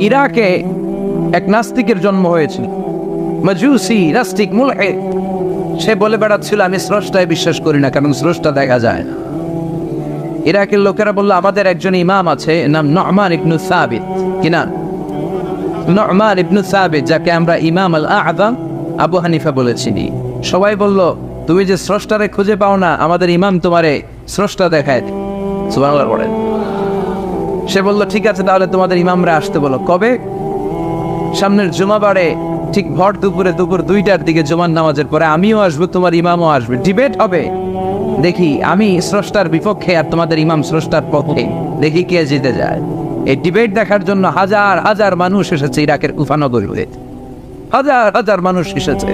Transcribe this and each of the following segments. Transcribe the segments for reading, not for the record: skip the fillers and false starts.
ইরাকে এক নাস্তিকের জন্ম হয়েছিল, মাজুসি নাস্তিক মুলহিদ। সে বলে বেড়াচ্ছিল আমি স্রষ্টায় বিশ্বাস করি না, কারণ স্রষ্টা দেখা যায় না। ইরাকের লোকেরা বলল আমাদের একজন ইমাম আছে, নাম নু'মান ইবনে সাবিত। কি নাম? নু'মান ইবনে সাবিত, যাকে আমরা ইমাম আল আযম আবু হানিফা বলেছি। সবাই বলল তুমি যে স্রষ্টারে খুঁজে পাও না, আমাদের ইমাম তোমারে স্রষ্টা দেখায়। সুবহানাল্লাহ বলেন। সে বলল ঠিক আছে, তাহলে তোমাদের ইমামরা আসতে বলো। কবে? সামনের জুমাবারে ঠিক ভর দুপুরে, দুপুর 2টার দিকে জুমার নামাজের পরে আমিও আসবো, তোমার ইমামও আসবে, ডিবেট হবে। দেখি আমি স্রষ্টার বিপক্ষে আর তোমাদের ইমাম স্রষ্টার পক্ষে, দেখি কে জিতে যায়। এই ডিবেট দেখার জন্য হাজার হাজার মানুষ এসেছে ইরাকের কুফা নগরীতে, হাজার হাজার মানুষ এসেছে।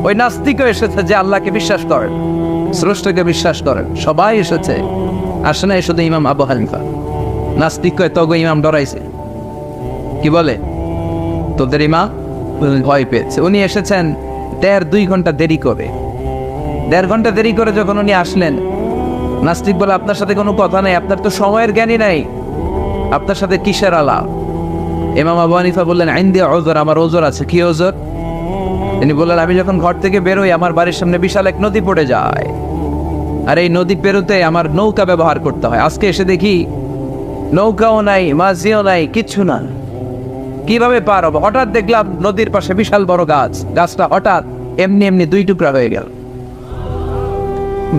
ওই নাস্তিকও এসেছে যে আল্লাহকে বিশ্বাস করেন, স্রষ্টাকে বিশ্বাস করেন, সবাই এসেছে। আসে না শুধু ইমাম আবু হানিফা। নাস্তিক কয় তগো ইমাম ডরাইছে, কি বলে তোদের ইমাম ভয় পেয়েছে। উনি এসেছেন 1.5-2 ঘন্টা দেরি করে। 1.5 ঘন্টা দেরি করে যখন উনি আসলেন, নাস্তিক বলে আপনার সাথে কোনো কথা নাই, আপনার তো সময়ের জ্ঞানই নাই, আপনার সাথে কিসের আলাপ? ইমাম আবু হানিফা বললেন ইনদি উযর, আমার ওজর আছে। কি ওজর? তিনি বললেন আমি যখন ঘর থেকে বেরোই আমার বাড়ির সামনে বিশাল এক নদী পড়ে যায়, আর এই নদী পেরোতে আমার নৌকা ব্যবহার করতে হয়। আজকে এসে দেখি নৌকাও নাই, মাঝিও নাই, কিচ্ছু না, কিভাবে পার হবো? হঠাৎ দেখলাম নদীর পাশে বিশাল বড় গাছ, গাছটা হঠাৎ এমনি এমনি 2 টুকরা হয়ে গেল।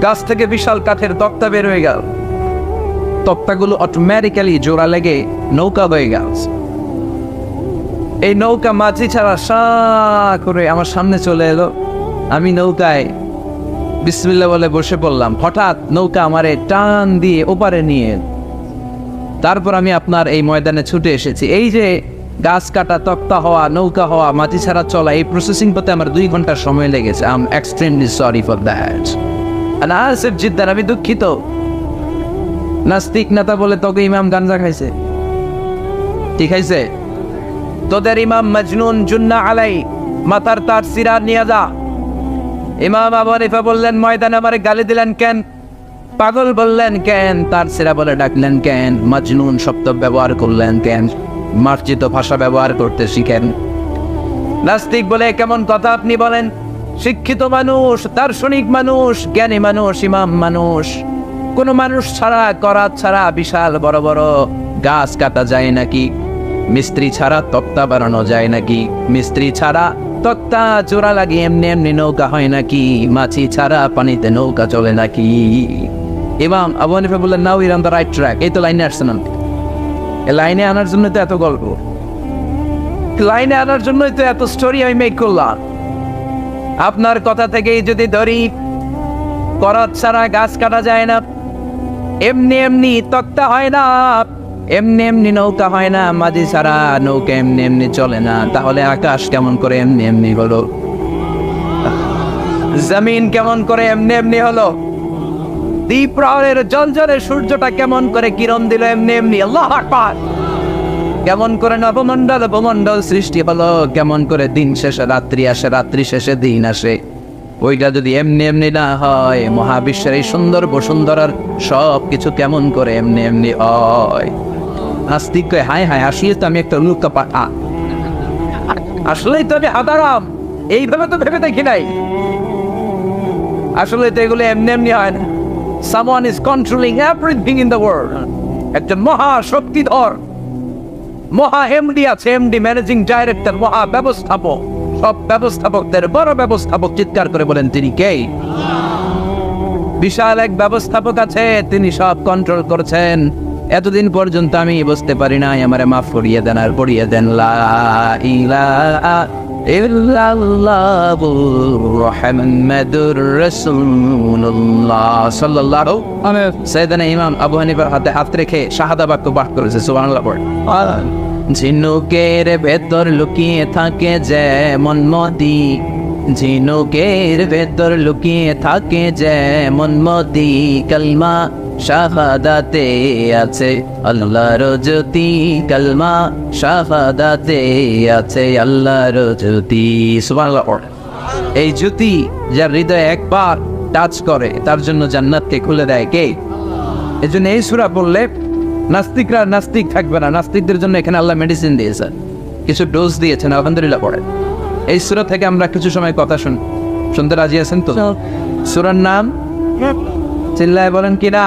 গাছ থেকে বিশাল কাঠের তক্তা বের হয়ে গেল, তক্তাগুলো অটোমেটিক্যালি জোড়া লেগে নৌকা হয়ে গেল। এই নৌকা মাঝি ছাড়া সা করে আমার সামনে চলে এলো। আমি নৌকায় বিসমিল্লাহ বলে বসে পড়লাম। হঠাৎ নৌকা আমারে টান দিয়ে ওপারে নিয়ে, তারপর আমি আপনার এই ময়দানে ছুটে এসেছি। এই যে গাছ কাটা, তক্তা হওয়া, নৌকা হওয়া, মাটি ছাড়া চলা, এই প্রসেসিং করতে আমার 2 ঘন্টা সময় লেগেছে। I am extremely sorry for that. Asif Jiddar, আমি দুঃখিত। নাস্তিক নেতা বলে তোকে ইমাম গাঞ্জা খাইছে। ঠিক খাইছে? তোদের ইমাম মজনুন, জুন্না আলাই, মাথার তার সিরা নিয়ে যা। ইমাম আবু হানিফা বললেন ময়দানে আমারে গালি দিলেন কেন? পাগল বললেন কেন? তার সিরা বলে ডাকলেন কেন? মজনুন শব্দ ব্যবহার করলেন কেন? মার্জিত ভাষা ব্যবহার করতে শিখেন। নাস্তিক বলে কেমন কথা আপনি বলেন? শিক্ষিত মানুষ, দার্শনিক মানুষ, জ্ঞানী মানুষ, ইমাম মানুষ, কোন মানুষ ছাড়া, করাত ছাড়া বিশাল বড় বড় গাছ কাটা যায় নাকি? মিস্ত্রি ছাড়া তক্তা বানানো যায় নাকি? মিস্ত্রি ছাড়া তক্তা জোড়া লাগিয়ে এমনি এমনি নৌকা হয় নাকি? মাছি ছাড়া পানিতে নৌকা চলে নাকি? ইমাম আবু হানিফা বললেন now you on the right track. এই তো লাইনে আসছেন, এই লাইনে আনার জন্য তো এত গল্প, লাইনে আনার জন্যই তো এত স্টোরি আমি মেক করলাম। আপনার কথা থেকেই যদি ধরি, করাত ছাড়া গাছ কাটা যায় না, এমনি এমনি তক্তা হয় না, এমনি এমনি নৌকা হয় না, মাঝি ছাড়া নৌকা এমনি এমনি চলে না, তাহলে আকাশ কেমন করে এমনি এমনি হলো? জমিন কেমন করে এমনি এমনি হলো? দ্বীপ প্রহরের জলজলে সূর্যটা কেমন করে কিরণ দিল এমনি এমনি? আল্লাহু আকবার! কেমন করে নবমণ্ডল উপমণ্ডল সৃষ্টি হলো? কেমন করে দিন শেষে রাত্রি আসে, রাত্রি শেষে দিন আসে? ওইটা যদি এমনি এমনি না হয়, মহাবিশ্বের এই সুন্দর বসুন্ধরার সব কিছু কেমন করে এমনি এমনি হয়? নাস্তিক কয় হায় হায়, আসলে তো আমি একটা লুকা পাঠা, আসলেই তো আমি হাদারাম, এইভাবে তো ভেবে দেখি নাই। আসলে তো এগুলো এমনি এমনি হয় না। Someone is controlling everything in the world. একজন মহা শক্তিধর, মহা এমডি আছে, এমডি ম্যানেজিং ডাইরেক্টর, মহা ব্যবস্থাপক, সব ব্যবস্থাপকদের বড় ব্যবস্থাপক। চিৎকার করে বলেন তিনি কে? বিশাল এক ব্যবস্থাপক আছে, তিনি সব কন্ট্রোল করছেন। এতদিন পর্যন্ত আমি বুঝতে পারি নাই, আমারে মাফ করিয়ে দেন আর পড়িয়ে দেন লা ইলাহা ইল্লাল্লাহু মুহাম্মাদুর রাসূলুল্লাহ সাল্লাল্লাহু আলাইহি সাইয়েদনা ইমাম আবু হানিফার হাতে হাত রেখে শাহাদা বাক্য পাঠ করেছে। সুবহানাল্লাহ পড়ে। ঝিনুকের ভেতর লুকিয়ে থাকে যেমন মদি, ঝিনুকের ভেতর লুকিয়ে থাকে যেমন মদি, কালমা শাহাদাতে আছে আল্লাহর জ্যোতি, কালমা শাহাদাতে আছে আল্লাহর জ্যোতি। সুবহানাল্লাহ। এই জ্যোতি যার হৃদয়ে একবার টাচ করে তার জন্য জান্নাতকে খুলে দেয় কে? এজন্য এই সূরা পড়লে নাস্তিকরা নাস্তিক থাকবে না। নাস্তিকদের জন্য এখানে আল্লাহ মেডিসিন দিয়েছেন, কিছু ডোজ দিয়েছেন। আলহামদুলিল্লাহ পড়ে। এই সূরা থেকে আমরা কিছু সময় কথা শুনতে রাজি আছেন তো? সূরার নাম চিল্লায় বলেন কি না?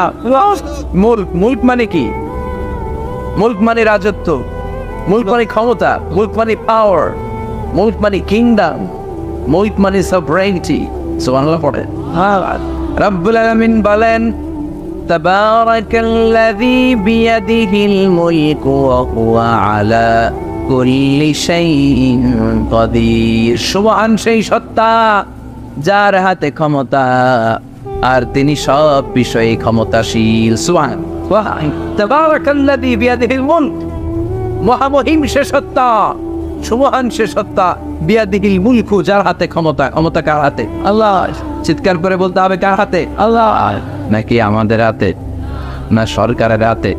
মুলক। মুলক মানে কি? মুলক মানে রাজত্ব, মুলক মানে ক্ষমতা, মুলক মানে পাওয়ার, মুলক মানে কিংডম, মুলক মানে সভরেনিটি। সুবহানাল্লাহ পড়ে। রব্বুল আলামিন বলেন তাবারাকাল্লাযী বিয়াদিহিল মুলকু ওয়া হুয়া আলা কুল্লি শাইইন কাদির। সুবহান সেই সত্তা যার হাতে ক্ষমতা আর তিনি সব বিষয়ে ক্ষমতাশীল। সুবহান। তাবারাকাল্লাযী বিয়াদিহিল মুলক, মহামহিম সে সত্তা, সুবহান সে সত্তা, বিয়াদিহিল মুলকু যার হাতে ক্ষমতা। ক্ষমতা কার হাতে? আল্লাহ। চিৎকার করে বলতে হবে কার হাতে? আল্লাহ। নাকি আমাদের হাতে? না সরকারের হাতে,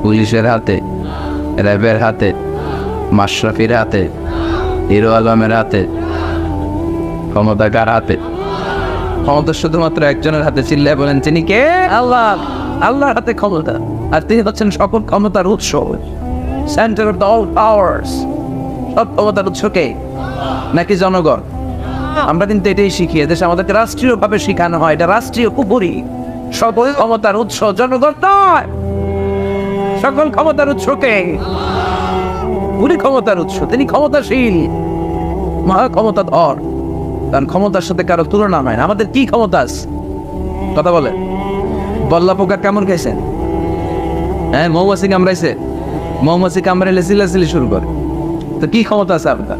পুলিশের হাতে, র্যাবের হাতে, মাশরাফির হাতে, হিরো আলমের হাতে? ক্ষমতা কার হাতে? ক্ষমতা শুধুমাত্র একজনের হাতে। চিল্লায় বলেন তিনি কে? আল্লাহ। আল্লাহর হাতে ক্ষমতা, আর তিনি হচ্ছেন সকল ক্ষমতার উৎস, সেন্টার অফ অল পাওয়ার্স। সব ক্ষমতার উৎস কে? নাকি জনগণ? আমরা কিন্তু এটাই শিখি, এদেশে আমাদেরকে রাষ্ট্রীয়ভাবে শিখানো হয় এটা রাষ্ট্রীয় কুপুরি। সকল ক্ষমতার উৎস জনগণ নয়, সকল ক্ষমতার উৎস কে? উনি ক্ষমতার উৎস, তিনি ক্ষমতাশীল, মহা ক্ষমতাধর, তার ক্ষমতার সাথে কারো তুলনা হয় না। আমাদের কি ক্ষমতা আছে? কথা বলে। বল্লা পোকা কেমন খাইছেন? হ্যাঁ, মৌমাছি কামড়াইছে, মৌমাছি কামড়াইলে চিল্লাচিল্লি শুরু করে, তো কি ক্ষমতা আছে আপনার?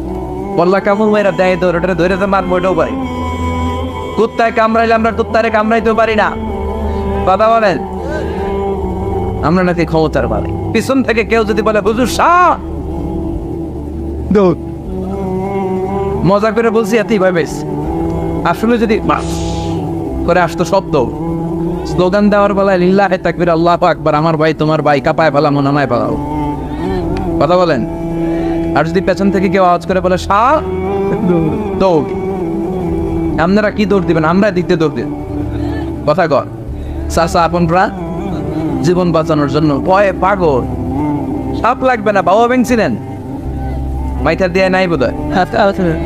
বল্লা কামড় মেয়েরা দেয় তো ওটা ধরে তো মারবো, এটাও পারি। কুত্তায় কামড়াইলে আমরা কুত্তারে কামড়াইতেও পারি না। কথা বলেন। আমরা নাকি ক্ষমতার মালিক। পিছন থেকে কেউ যদি বলে হুজুর শাহ, মজা করে বলছি এতই ভাই বেশ, আসলে যদি করে আসতো শব্দ, স্লোগান দেওয়ার বেলায় লিল্লাহে তাকবীর আল্লাহু আকবার, আমার ভাই তোমার ভাই, কাপায় ফেলামো নামায় ফেলাও। কথা বলেন। আর যদি পেছন থেকে কেউ আওয়াজ করে বলে শাহ, দৌড়। আপনারা কি দৌড় দিবেন? আমরা দিতে দৌড় দিন। কথা কর। চাচা আপনরা জীবন বাঁচানোর জন্য ভয়ে পাগল। সাপ লাগবে না, বাবা ভেঙছিলেন মাইথার দিয়ে নাই বোধ হয়।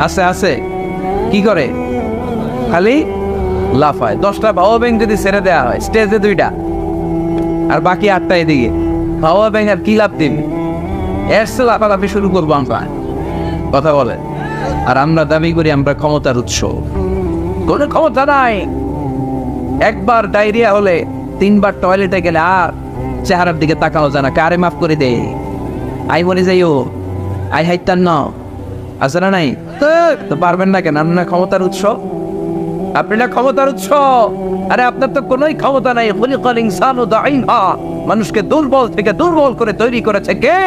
আছে আছে। কি করে? খালি লাফায়। 10টা বাবা ব্যাং যদি ছেড়ে দেওয়া হয় স্টেজে 2টা, আর বাকি 8টা এদিকে, বাবা ব্যাং আর কি লাভ দিন? এর সে লাফালাফি শুরু করবো আমরা। কথা বলে। আর আমরা দাবি করি আমরা ক্ষমতার উৎস। কোনো ক্ষমতা নাই। একবার ডায়রিয়া হলে 3বার টয়লেটে গেলে আর চেহারার দিকে তাকানো যায় না। কারে মাফ করে দে, আই মরে যাইও, আই হাইতান না, আছে না নাই? তো পারবেন না কেন? আপনার ক্ষমতার উৎস, আপনি না ক্ষমতার উৎস। আরে আপনার তো কোনোই ক্ষমতা নাই। খুলিকাল ইনসানু দাঈফা, মানুষকে দুর্বল থেকে দুর্বল করে তৈরি করেছে কে?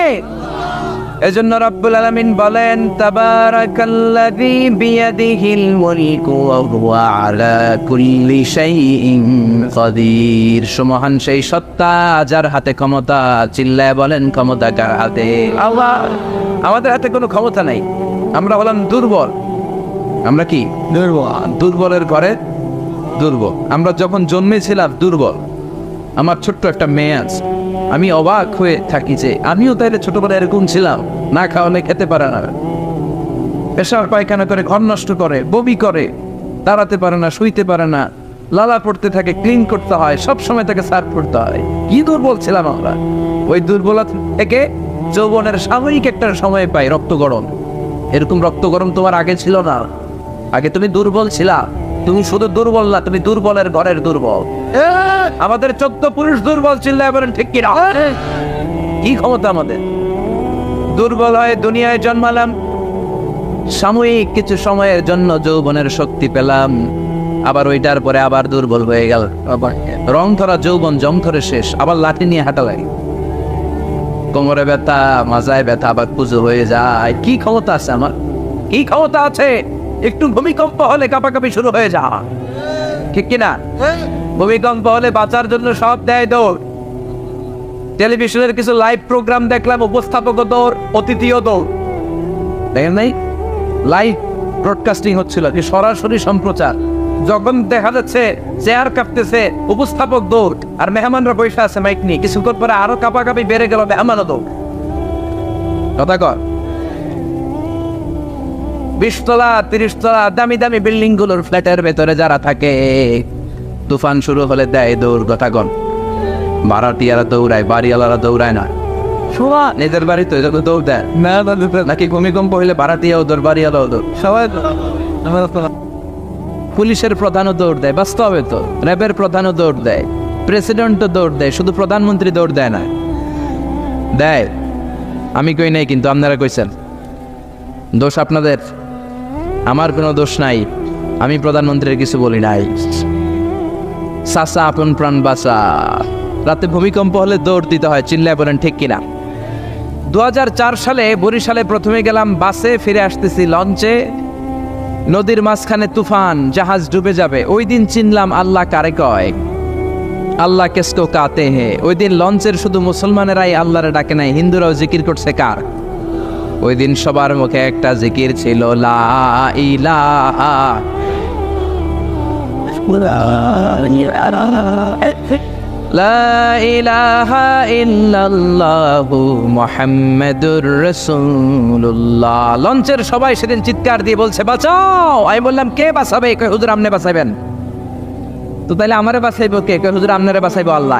এজন্য রব্বুল আলামিন বলেন তাবারাকাল্লাযী বিয়াদিহিল মুলকু ওয়া হুয়া আলা কুল্লি শাইইন কাদির। সুমহান সেই সত্তা যার হাতে ক্ষমতা। চিল্লায় বলেন ক্ষমতা কার হাতে? আল্লাহ। আমাদের হাতে কোনো ক্ষমতা নাই। আমরা হলাম দুর্বল। আমরা কি দুর্বল? দুর্বলের ঘরে দুর্বল। আমরা যখন জন্মেছিলাম দুর্বল। আমার ছোট্ট একটা মেয়ে আছে, আমি অবাক হয়ে থাকি যে আমিও তাইলে ছোটবেলায় এরকম ছিলাম। না খাওয়ালে খেতে পারে না, পেশাব পায়খানা করে, ঘর নষ্ট করে, বমি করে, দাঁড়াতে পারে না, শুইতে পারে না, লালা পড়তে থাকে, ক্লিন করতে হয়, সব সময় তাকে সার্ভ করতে হয়। কি দুর্বল ছিলাম আমরা। ওই দুর্বলতা থেকে যৌবনের সাময়িক একটা সময় পাই রক্ত গরম। এরকম রক্ত গরম তোমার আগে ছিল না। আগে তুমি দুর্বল ছিলা। তুমি শুধু দুর্বল না, তুমি দুর্বলের ঘরের দুর্বল। আমাদের 14 পুরুষ দুর্বল। চিল্লায় বলেন ঠিক কিনা? কি ক্ষমতা আমাদের? দুর্বল হয়ে দুনিয়ায় জন্মালাম, সাময়িক কিছু সময়ের জন্য যৌবনের শক্তি পেলাম, আবার ওইটার পরে আবার দুর্বল হয়ে গেল। রং ধরা যৌবন জং ধরে শেষ, আবার লাঠি নিয়ে হাঁটা লাগে, কোমরে ব্যথা, মাজায় ব্যথা, আবার পুজো হয়ে যায়। কি ক্ষমতা আছে আমার? কি ক্ষমতা আছে? একটু ভূমিকম্প হলে কাঁপাকাঁপি শুরু হয়ে যায়, ঠিক কিনা? ভূমিকম্প হলে বাঁচার জন্য সব দেয় দৌড়। টেলিভিশনের কিছু লাইভ প্রোগ্রাম দেখলাম, উপস্থাপক দৌড়, অতিথিও দৌড়। দেখেন নাই? লাইভ ব্রডকাস্টিং হচ্ছিল, সরাসরি সম্প্রচার। যখন দেখা যাচ্ছে চেয়ার কাঁপতেছে, উপস্থাপক দৌড়, আর মেহমানরা বসে আছে মাইক নিয়ে, কিছুক্ষণ পরে আরো কাঁপাকাঁপি বেড়ে গেল, মেহমানও দৌড়। কথা কর, 20 তলা 30 তলা দামি দামি বিল্ডিং গুলোর ফ্ল্যাটের ভেতরে যারা থাকে, তুফান শুরু হলে দেয় দৌড়। কথা কন, ভাড়াটিয়ারা দৌড়ায়, বাড়িওয়ালারা দৌড়ায় না। নিজের বাড়ি তো এজন্য দৌড় দেয় না, নাকি ভূমিকম্প হইলে ভাড়াটিয়াও দৌড়, বাড়িওয়ালাও দৌড়, সবাই। পুলিশের প্রধানও দৌড় দেয়, বাস্তবে তো র্যাবের প্রধানও দৌড় দেয়, প্রেসিডেন্টও দৌড় দেয়, শুধু প্রধানমন্ত্রী দৌড় দেয় না। দেয়, আমি কই নাই, কিন্তু আপনারা কইছেন। দোষ আপনাদের, আমার কোনো দোষ নাই। আমি প্রধানমন্ত্রীর কিছু বলি নাই। চাচা আপন প্রাণ বাঁচা। রাতে ভূমিকম্প হলে দৌড় দিতে হয়, চিল্লায় বলেন ঠিক কিনা? 2004 সালে বরিশালে প্রথমে গেলাম বাসে, ফিরে আসতেছি লঞ্চে, নদীর মাঝখানে তুফান, জাহাজ ডুবে যাবে। ওই দিন চিনলাম আল্লাহ কারে কয়, আল্লাহ কেসকো কাতে হে। ওই দিন লঞ্চের শুধু মুসলমানেরাই আল্লাহরে ডাকে নাই, হিন্দুরাও জিকির করছে কার? ওই দিন সবার মুখে একটা জিকির ছিল, লা ইলাহা লা ইলাহা ইল্লাল্লাহু মুহাম্মাদুর রাসূলুল্লাহ। লঞ্চের সবাই সেদিন চিৎকার দিয়ে বলছে বাঁচাও। আমি বললাম কে বাঁচাবে? কই হুজুর আপনি বাঁচাবেন। তো তাইলে আমারে বাঁচাইবো কে? কই হুজুর আপনারে বাঁচাইবো আল্লাহ।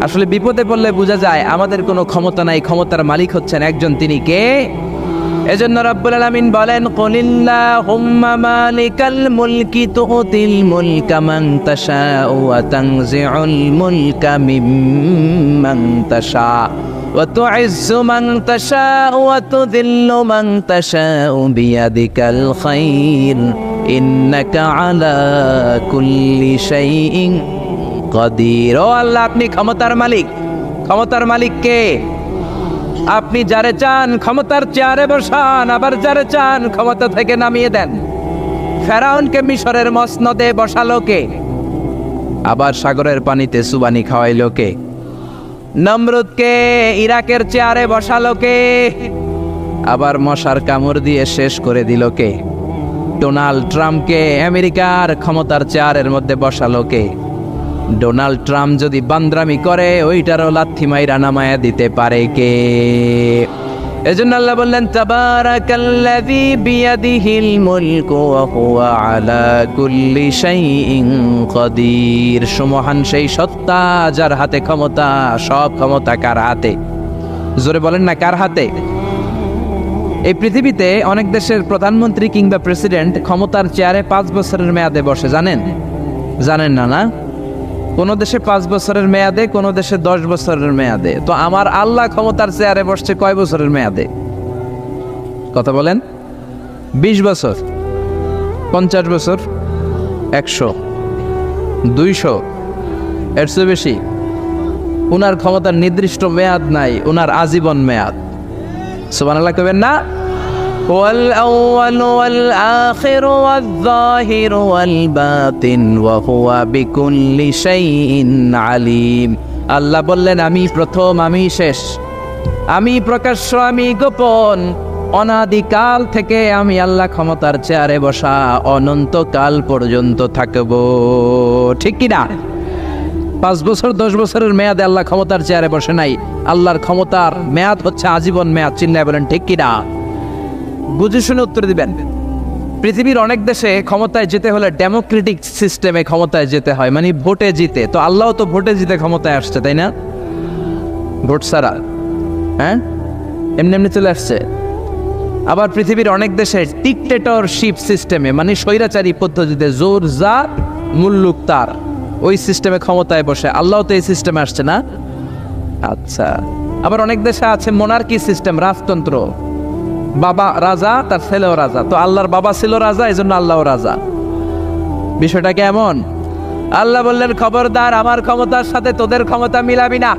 আসলে বিপদে পড়লে বোঝা যায় আমাদের কোনো ক্ষমতা নাই, ক্ষমতার মালিক হচ্ছেন একজন, তিনি কে? এজন্য রব্বুল আলামিন বলেন, কুলিল্লাহুম্মা মালিকাল মুলকি তুতিল মুলকা মান তাশাউ ওয়া তানজিউল মুলকা মিম্মান তাশা ওয়া তুইজ্জু মান তাশাউ ওয়া তুযিল্লু মান তাশাউ বিয়াদিকাল খায়র ইন্নাকা আলা কুল্লি শাইইন কাদির। ও আল্লাহ, আপনি ক্ষমতার মালিক। ক্ষমতার মালিক কে? আপনি যারে চান ক্ষমতার চেয়ারে বসান, আবার যারে চান ক্ষমতা থেকে নামিয়ে দেন। ফেরাউনকে মিশরের মসনদে বসালো কে? আবার সাগরের পানিতে সুবানি খাওয়াইলো কে? নমরুদকে ইরাকের চেয়ারে বসালো কে? আবার মশার কামড় দিয়ে শেষ করে দিল কে? ডোনাল্ড ট্রাম্পকে আমেরিকার ক্ষমতার চেয়ারের মধ্যে বসালো কে? ডোনাল্ড ট্রাম্প যদি বান্দ্রামি করে, ওইটারও লাথি মাইরা নামায়া দিতে পারে কে? এজন্য আল্লাহ বললেন, তাবারাকাল্লাযী বিয়াদিহিল মুলকু ওয়া হুয়া আলা কুল্লি শাইইন কাদির। সুমহান সেই সত্তা যার হাতে ক্ষমতা, সব ক্ষমতা কার হাতে? জোরে বলেন না, কার হাতে? এই পৃথিবীতে অনেক দেশের প্রধানমন্ত্রী কিংবা প্রেসিডেন্ট ক্ষমতার চেয়ারে 5 বছরের মেয়াদে বসে, জানেন? জানেন না? না, কোন দেশে 5 বছরের মেয়াদে, কোন দেশে 10 বছরের মেয়াদে। তো আমার আল্লাহ ক্ষমতার চেয়ারে বসছে কয় বছরের মেয়াদে? কথা বলেন। 20 বছর, 50 বছর, 100, 200, এর চেয়ে বেশি? উনার ক্ষমতার নির্দিষ্ট মেয়াদ নাই, উনার আজীবন মেয়াদ। সুবহানাল্লাহ কইবেন না? ওয়াল আউয়াল ওয়াল আখির ওয়াল যাহির ওয়াল বাতিন ওয়া হুয়া বিকুল্লি শাইইন আলিম। আল্লাহ বললেন, আমি প্রথম, আমি শেষ, আমি প্রকাশ্য, আমি গোপন। অনাদিকাল থেকে আমি আল্লাহ ক্ষমতার চেয়ারে বসা, অনন্তকাল পর্যন্ত থাকব। ঠিক কি না? 5 বছর 10 বছরের মেয়াদে আল্লাহ ক্ষমতার চেয়ারে বসে নাই। আল্লাহর ক্ষমতার মেয়াদ হচ্ছে আজীবন মেয়াদ। চিল্লায় বলেন ঠিক কি না? বুঝে শুনে উত্তর দিবেন। পৃথিবীর অনেক দেশে ক্ষমতায় যেতে হলে ডেমোক্রেটিক সিস্টেমে ক্ষমতায় যেতে হয়, মানে ভোটে জিতে। তো আল্লাহ তো ভোটে জিতে ক্ষমতায় আসছে, তাই না? ভোট ছাড়া, হ্যাঁ, এমনি এমনি চলে আসছে। আবার পৃথিবীর অনেক দেশে ডিক্টেটরশিপ সিস্টেমে, মানে স্বৈরাচারী পদ্ধতিতে, জোর যার মুল্লুক তার, ওই সিস্টেমে ক্ষমতায় বসে। আল্লাহ তো এই সিস্টেমে আসছে না? আচ্ছা। আবার অনেক দেশে আছে মোনার্কি সিস্টেম, রাজতন্ত্র, বাবা রাজা, তার ছেলেও রাজা। তো আল্লাহর বাবা ছিল রাজা, এই জন্য আল্লাহও রাজা। বিষয়টা কেমন? আল্লাহ বললেন, খবরদার, আমার ক্ষমতার সাথে তোদের ক্ষমতা মিলাবি না।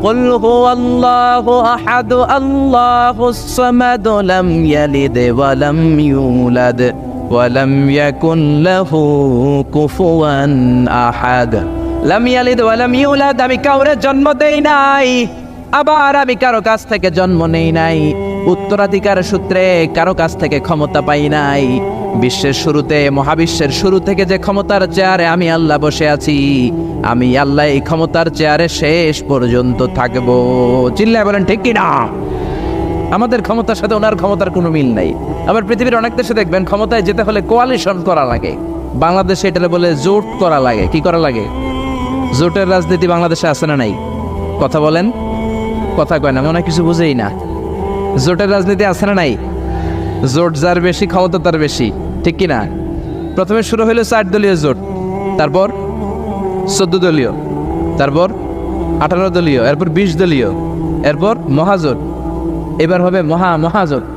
কুল হুয়াল্লাহু আহাদ আল্লাহুস সামাদ লাম ইয়ালিদ ওয়া লাম ইউলাদ ওয়া লাম ইয়াকুন লাহু কুফুয়ান আহাদ। লাম ইয়ালিদ ওয়া লাম ইউলাদ, আমি কাউরে জন্ম দেই নাই, আবার আমি কারো কাছ থেকে জন্ম নেই নাই। উত্তরাধিকার সূত্রে কারো কাছ থেকে ক্ষমতা পাই নাই। বিশ্বের শুরুতে, মহাবিশ্বের শুরু থেকে যে ক্ষমতার চেয়ারে আমি আল্লাহ বসে আছি, আমি আল্লাহ এই ক্ষমতার চেয়ারে শেষ পর্যন্ত থাকবো। চিল্লায় বলেন ঠিক কি না? আমাদের ক্ষমতার সাথে ওনার ক্ষমতার কোনো মিল নাই। আবার পৃথিবীর অনেক দেশে দেখবেন ক্ষমতায় যেতে হলে কোয়ালিশন করা লাগে। বাংলাদেশে এটা বলে জোট করা লাগে। কি করা লাগে? জোটের রাজনীতি বাংলাদেশে আছে না নাই? কথা বলেন, কথা কয় না, মনে হয় কিছু বুঝেই না। জোটের রাজনীতি আছে না নাই? জোট যার বেশি ক্ষমতা তার বেশি, ঠিক কি না? প্রথমে শুরু হলো 4 দলীয় জোট, তারপর 14 দলীয়, তারপর 18 দলীয়, এরপর 20 দলীয়, এরপর মহাজোট, এবার হবে মহাজোট।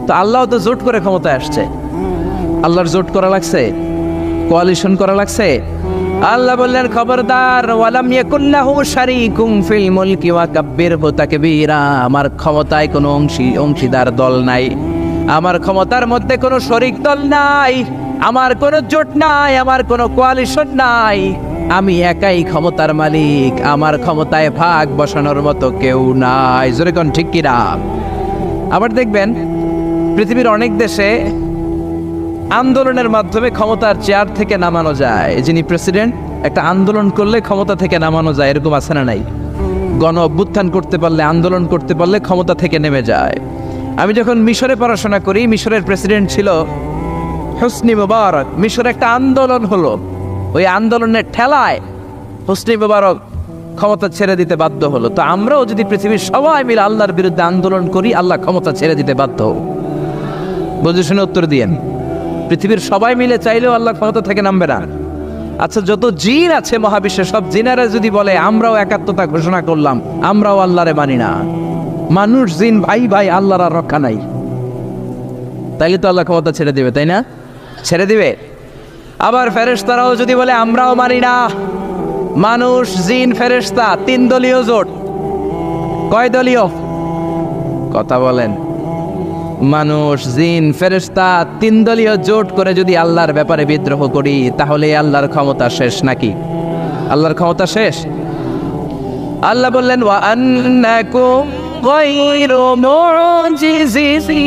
তো আল্লাহ তো জোট করে ক্ষমতায় আসছে। আল্লাহর জোট করা লাগছে, কোয়ালিশন করা লাগছে। আল্লাহ বললেন খবরদার, ওয়ালাম ইয়াকুল্লাহু শারীকুম ফিল মুলকি ওয়া কাব্বিরহু তাকবীরা। আমার ক্ষমতায় কোনো অংশীদার দল নাই, আমার ক্ষমতার মধ্যে কোনো শরিক দল নাই, আমার কোনো জোট নাই, আমার কোনো কোয়ালিশন নাই। আমি একাই ক্ষমতার মালিক, আমার ক্ষমতায় ভাগ বসানোর মতো কেউ নাই। জোরে কোন ঠিক কি না? আবার দেখবেন পৃথিবীর অনেক দেশে আন্দোলনের মাধ্যমে ক্ষমতার চেয়ার থেকে নামানো যায়। যিনি প্রেসিডেন্ট, একটা আন্দোলন করলে ক্ষমতা থেকে নামানো যায়, এরকম আছে না নাই? গণ অভ্যুত্থান করতে পারলে, আন্দোলন করতে পারলে ক্ষমতা থেকে নেমে যায়। আমি যখন মিশরে পড়াশোনা করি, মিশরের প্রেসিডেন্ট ছিল হোসনি মুবারক। মিশরে একটা আন্দোলন হলো, ওই আন্দোলনের ঠেলায় হোসনি মুবারক ক্ষমতা ছেড়ে দিতে বাধ্য হলো। তো আমরাও যদি পৃথিবীর সবাই মিলে আল্লাহর বিরুদ্ধে আন্দোলন করি, আল্লাহ ক্ষমতা ছেড়ে দিতে বাধ্য। বুঝে শুনে উত্তর দিয়েন। পৃথিবীর সবাই মিলে চাইলেও আল্লাহ ক্ষমতা থেকে নামবে না। আচ্ছা, যত জিন আছে মহাবিশ্বে, সব জিনেরা যদি বলে আমরাও একাত্মতা ঘোষণা করলাম, আমরাও আল্লাহরে মানি না, মানুষ জিন ভাই ভাই, আল্লাহর আর রক্ষা নাই, তাইলে তো আল্লাহ ক্ষমতা ছেড়ে দিবে, তাই না? ছেড়ে দিবে। আবার ফেরেশতারাও যদি বলে আমরাও মানি না, মানুষ জিন ফেরেশতা 3 দলীয় জোট। কয় দলীয়? কথা বলেন। মানুষ জিন ফেরেশতা 3 দলীয় জোট করে যদি আল্লাহর ব্যাপারে বিদ্রোহ করি, তাহলে আল্লাহর ক্ষমতা শেষ নাকি? আল্লাহর ক্ষমতা শেষ? আল্লাহ বললেন ওয়া আন্নাকুম গায়রু মুজিজিল্লাহ।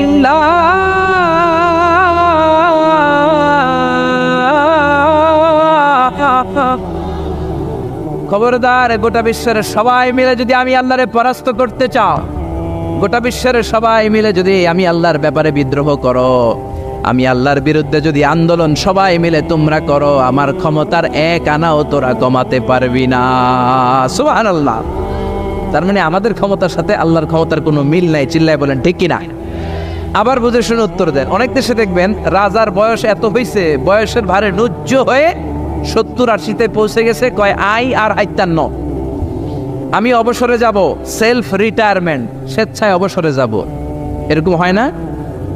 খবরদার, গোটা বিশ্বের সবাই মিলে যদি আমি আল্লাহরে পরাস্ত করতে চাও, গোটা বিশ্বের সবাই মিলে যদি আমি আল্লাহর ব্যাপারে বিদ্রোহ করো, আমি আল্লাহর বিরুদ্ধে যদি আন্দোলন সবাই মিলে তোমরা করো, আমার ক্ষমতার এক আনাও তোরা কমাতে পারবি না। সুবহানাল্লাহ। তার মানে আমাদের ক্ষমতার সাথে আল্লাহর ক্ষমতার কোনো মিল নাই। চিল্লায় বলেন ঠিক কিনা? আবার বুঝে শুনে উত্তর দেন। অনেক দেশে দেখবেন রাজার বয়স এত হয়েছে, বয়সের ভারে নুজ্জ হয়ে 70-80-তে পৌঁছে গেছে, কয় আই আর হাইতান্ন, আমি অবসরে যাব, সেলফ রিটায়ারমেন্ট, স্বেচ্ছায় অবসরে যাব। এরকম হয় না?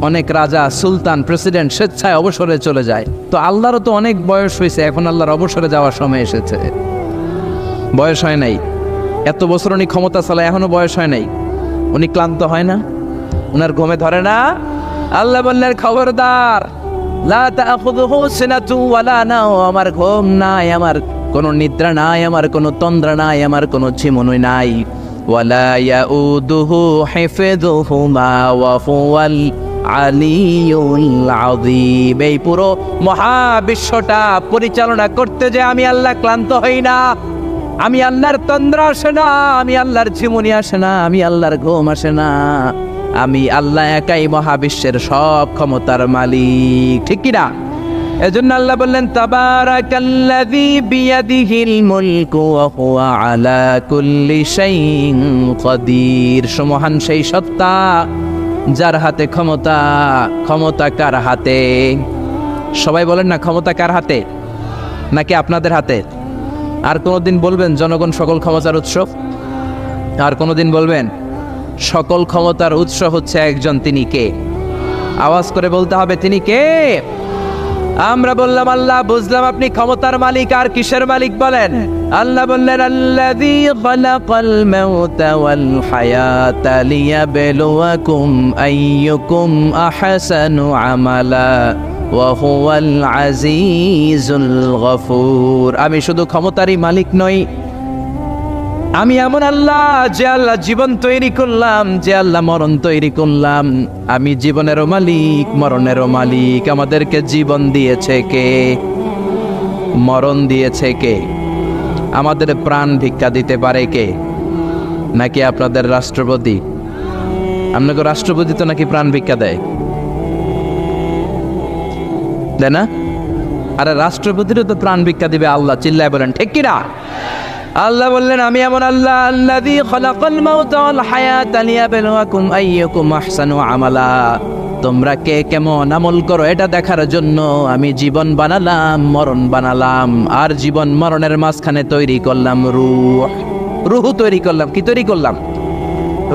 অনেক রাজা, সুলতান, প্রেসিডেন্ট স্বেচ্ছায় অবসরে চলে যায়। তো আল্লাহরও তো অনেক বয়স হয়েছে, এখন আল্লাহর অবসরে যাওয়ার সময় এসেছে। বয়স হয় নাই, এত বছর উনি ক্ষমতা চালায়, এখনো বয়স হয় নাই। উনি ক্লান্ত হয় না? উনার ঘুমে ধরে না? আল্লাহ বললেন খবরদার, লা তাখুযুহু সিনাতু ওয়ালা নাওম। আমার ঘুম নাই, আমার কোনো নিদ্রা নাই, আমার কোনো তন্দ্রা নাই, আমার কোনো ঝিমুনি নাই। ওয়ালা ইয়াউদুহু হিফযুহুমা ওয়া হুয়াল আলিয়ুল আযীম। এই পুরো মহাবিশ্বটা পরিচালনা করতে যে আমি আল্লাহ ক্লান্ত হই না, আমি আল্লাহর তন্দ্রা আসে না, আমি আল্লাহর ঝিমুনি আসে না, আমি আল্লাহর ঘুম আসে না। আমি আল্লাহ একাই মহাবিশ্বের সব ক্ষমতার মালিক, ঠিক কি না? এজন্য আল্লাহ বললেন তাবারাকাল্লাযী বিয়াদিহিল মুলকু ওয়া হুয়া আলা কুল্লি শাইইন কাদির। সুমহান সেই সত্তা যার হাতে ক্ষমতা। ক্ষমতা কার হাতে? সবাই বলেন না, ক্ষমতা কার হাতে? নাকি আপনাদের হাতে? আর কোনোদিন বলবেন জনগণ সকল ক্ষমতার উৎস? আর কোনোদিন বলবেন সকল ক্ষমতার উৎস হচ্ছে একজন, তিনি কে? আওয়াজ করে বলতে হবে, তিনি কে? আমরা বললাম আল্লাহ, বুঝলাম আপনি ক্ষমতার মালিক, আর কিসের মালিক বলেন? আল্লাহ বললেন আল্লাযী খালাকাল মাউতা ওয়াল হায়াতা লিয়াবলুয়াকুম আইয়ুকুম আহসানু আমালা ওয়া হুয়াল আজিজুল গফুর। আমি শুধু ক্ষমতারই মালিক নই, আমি এমন আল্লাহ, যে আল্লাহ জীবন তৈরি করলাম, যে আল্লাহ মরণ তৈরি করলাম। আমি জীবনেরও মালিক, মরণেরও মালিক। আমাদেরকে জীবন দিয়েছে কে? মরণ দিয়েছে কে? আমাদের প্রাণ ভিক্ষা দিতে পারে কে? নাকি আপনাদের রাষ্ট্রপতি? আপনাকে রাষ্ট্রপতি তো নাকি প্রাণ ভিক্ষা দেয়, দেয় না? আরে রাষ্ট্রপতিরও তো প্রাণ ভিক্ষা দিবে আল্লাহ। চিল্লায় বলেন ঠিক কিনা? আল্লাহ বললেন, আমি এমন আল্লাহ, আল্লাযী খালাকাল মাউতা ওয়াল হায়াতা লিয়াবলুয়াকুম আইয়ুকুম আহসানু আমালা। তোমরা কে কেমন আমল করো এটা দেখার জন্য আমি জীবন বানালাম, মরণ বানালাম, আর জীবন মরণের মাঝখানে তৈরি করলাম রূহ। রূহ তৈরি করলাম। কি তৈরি করলাম?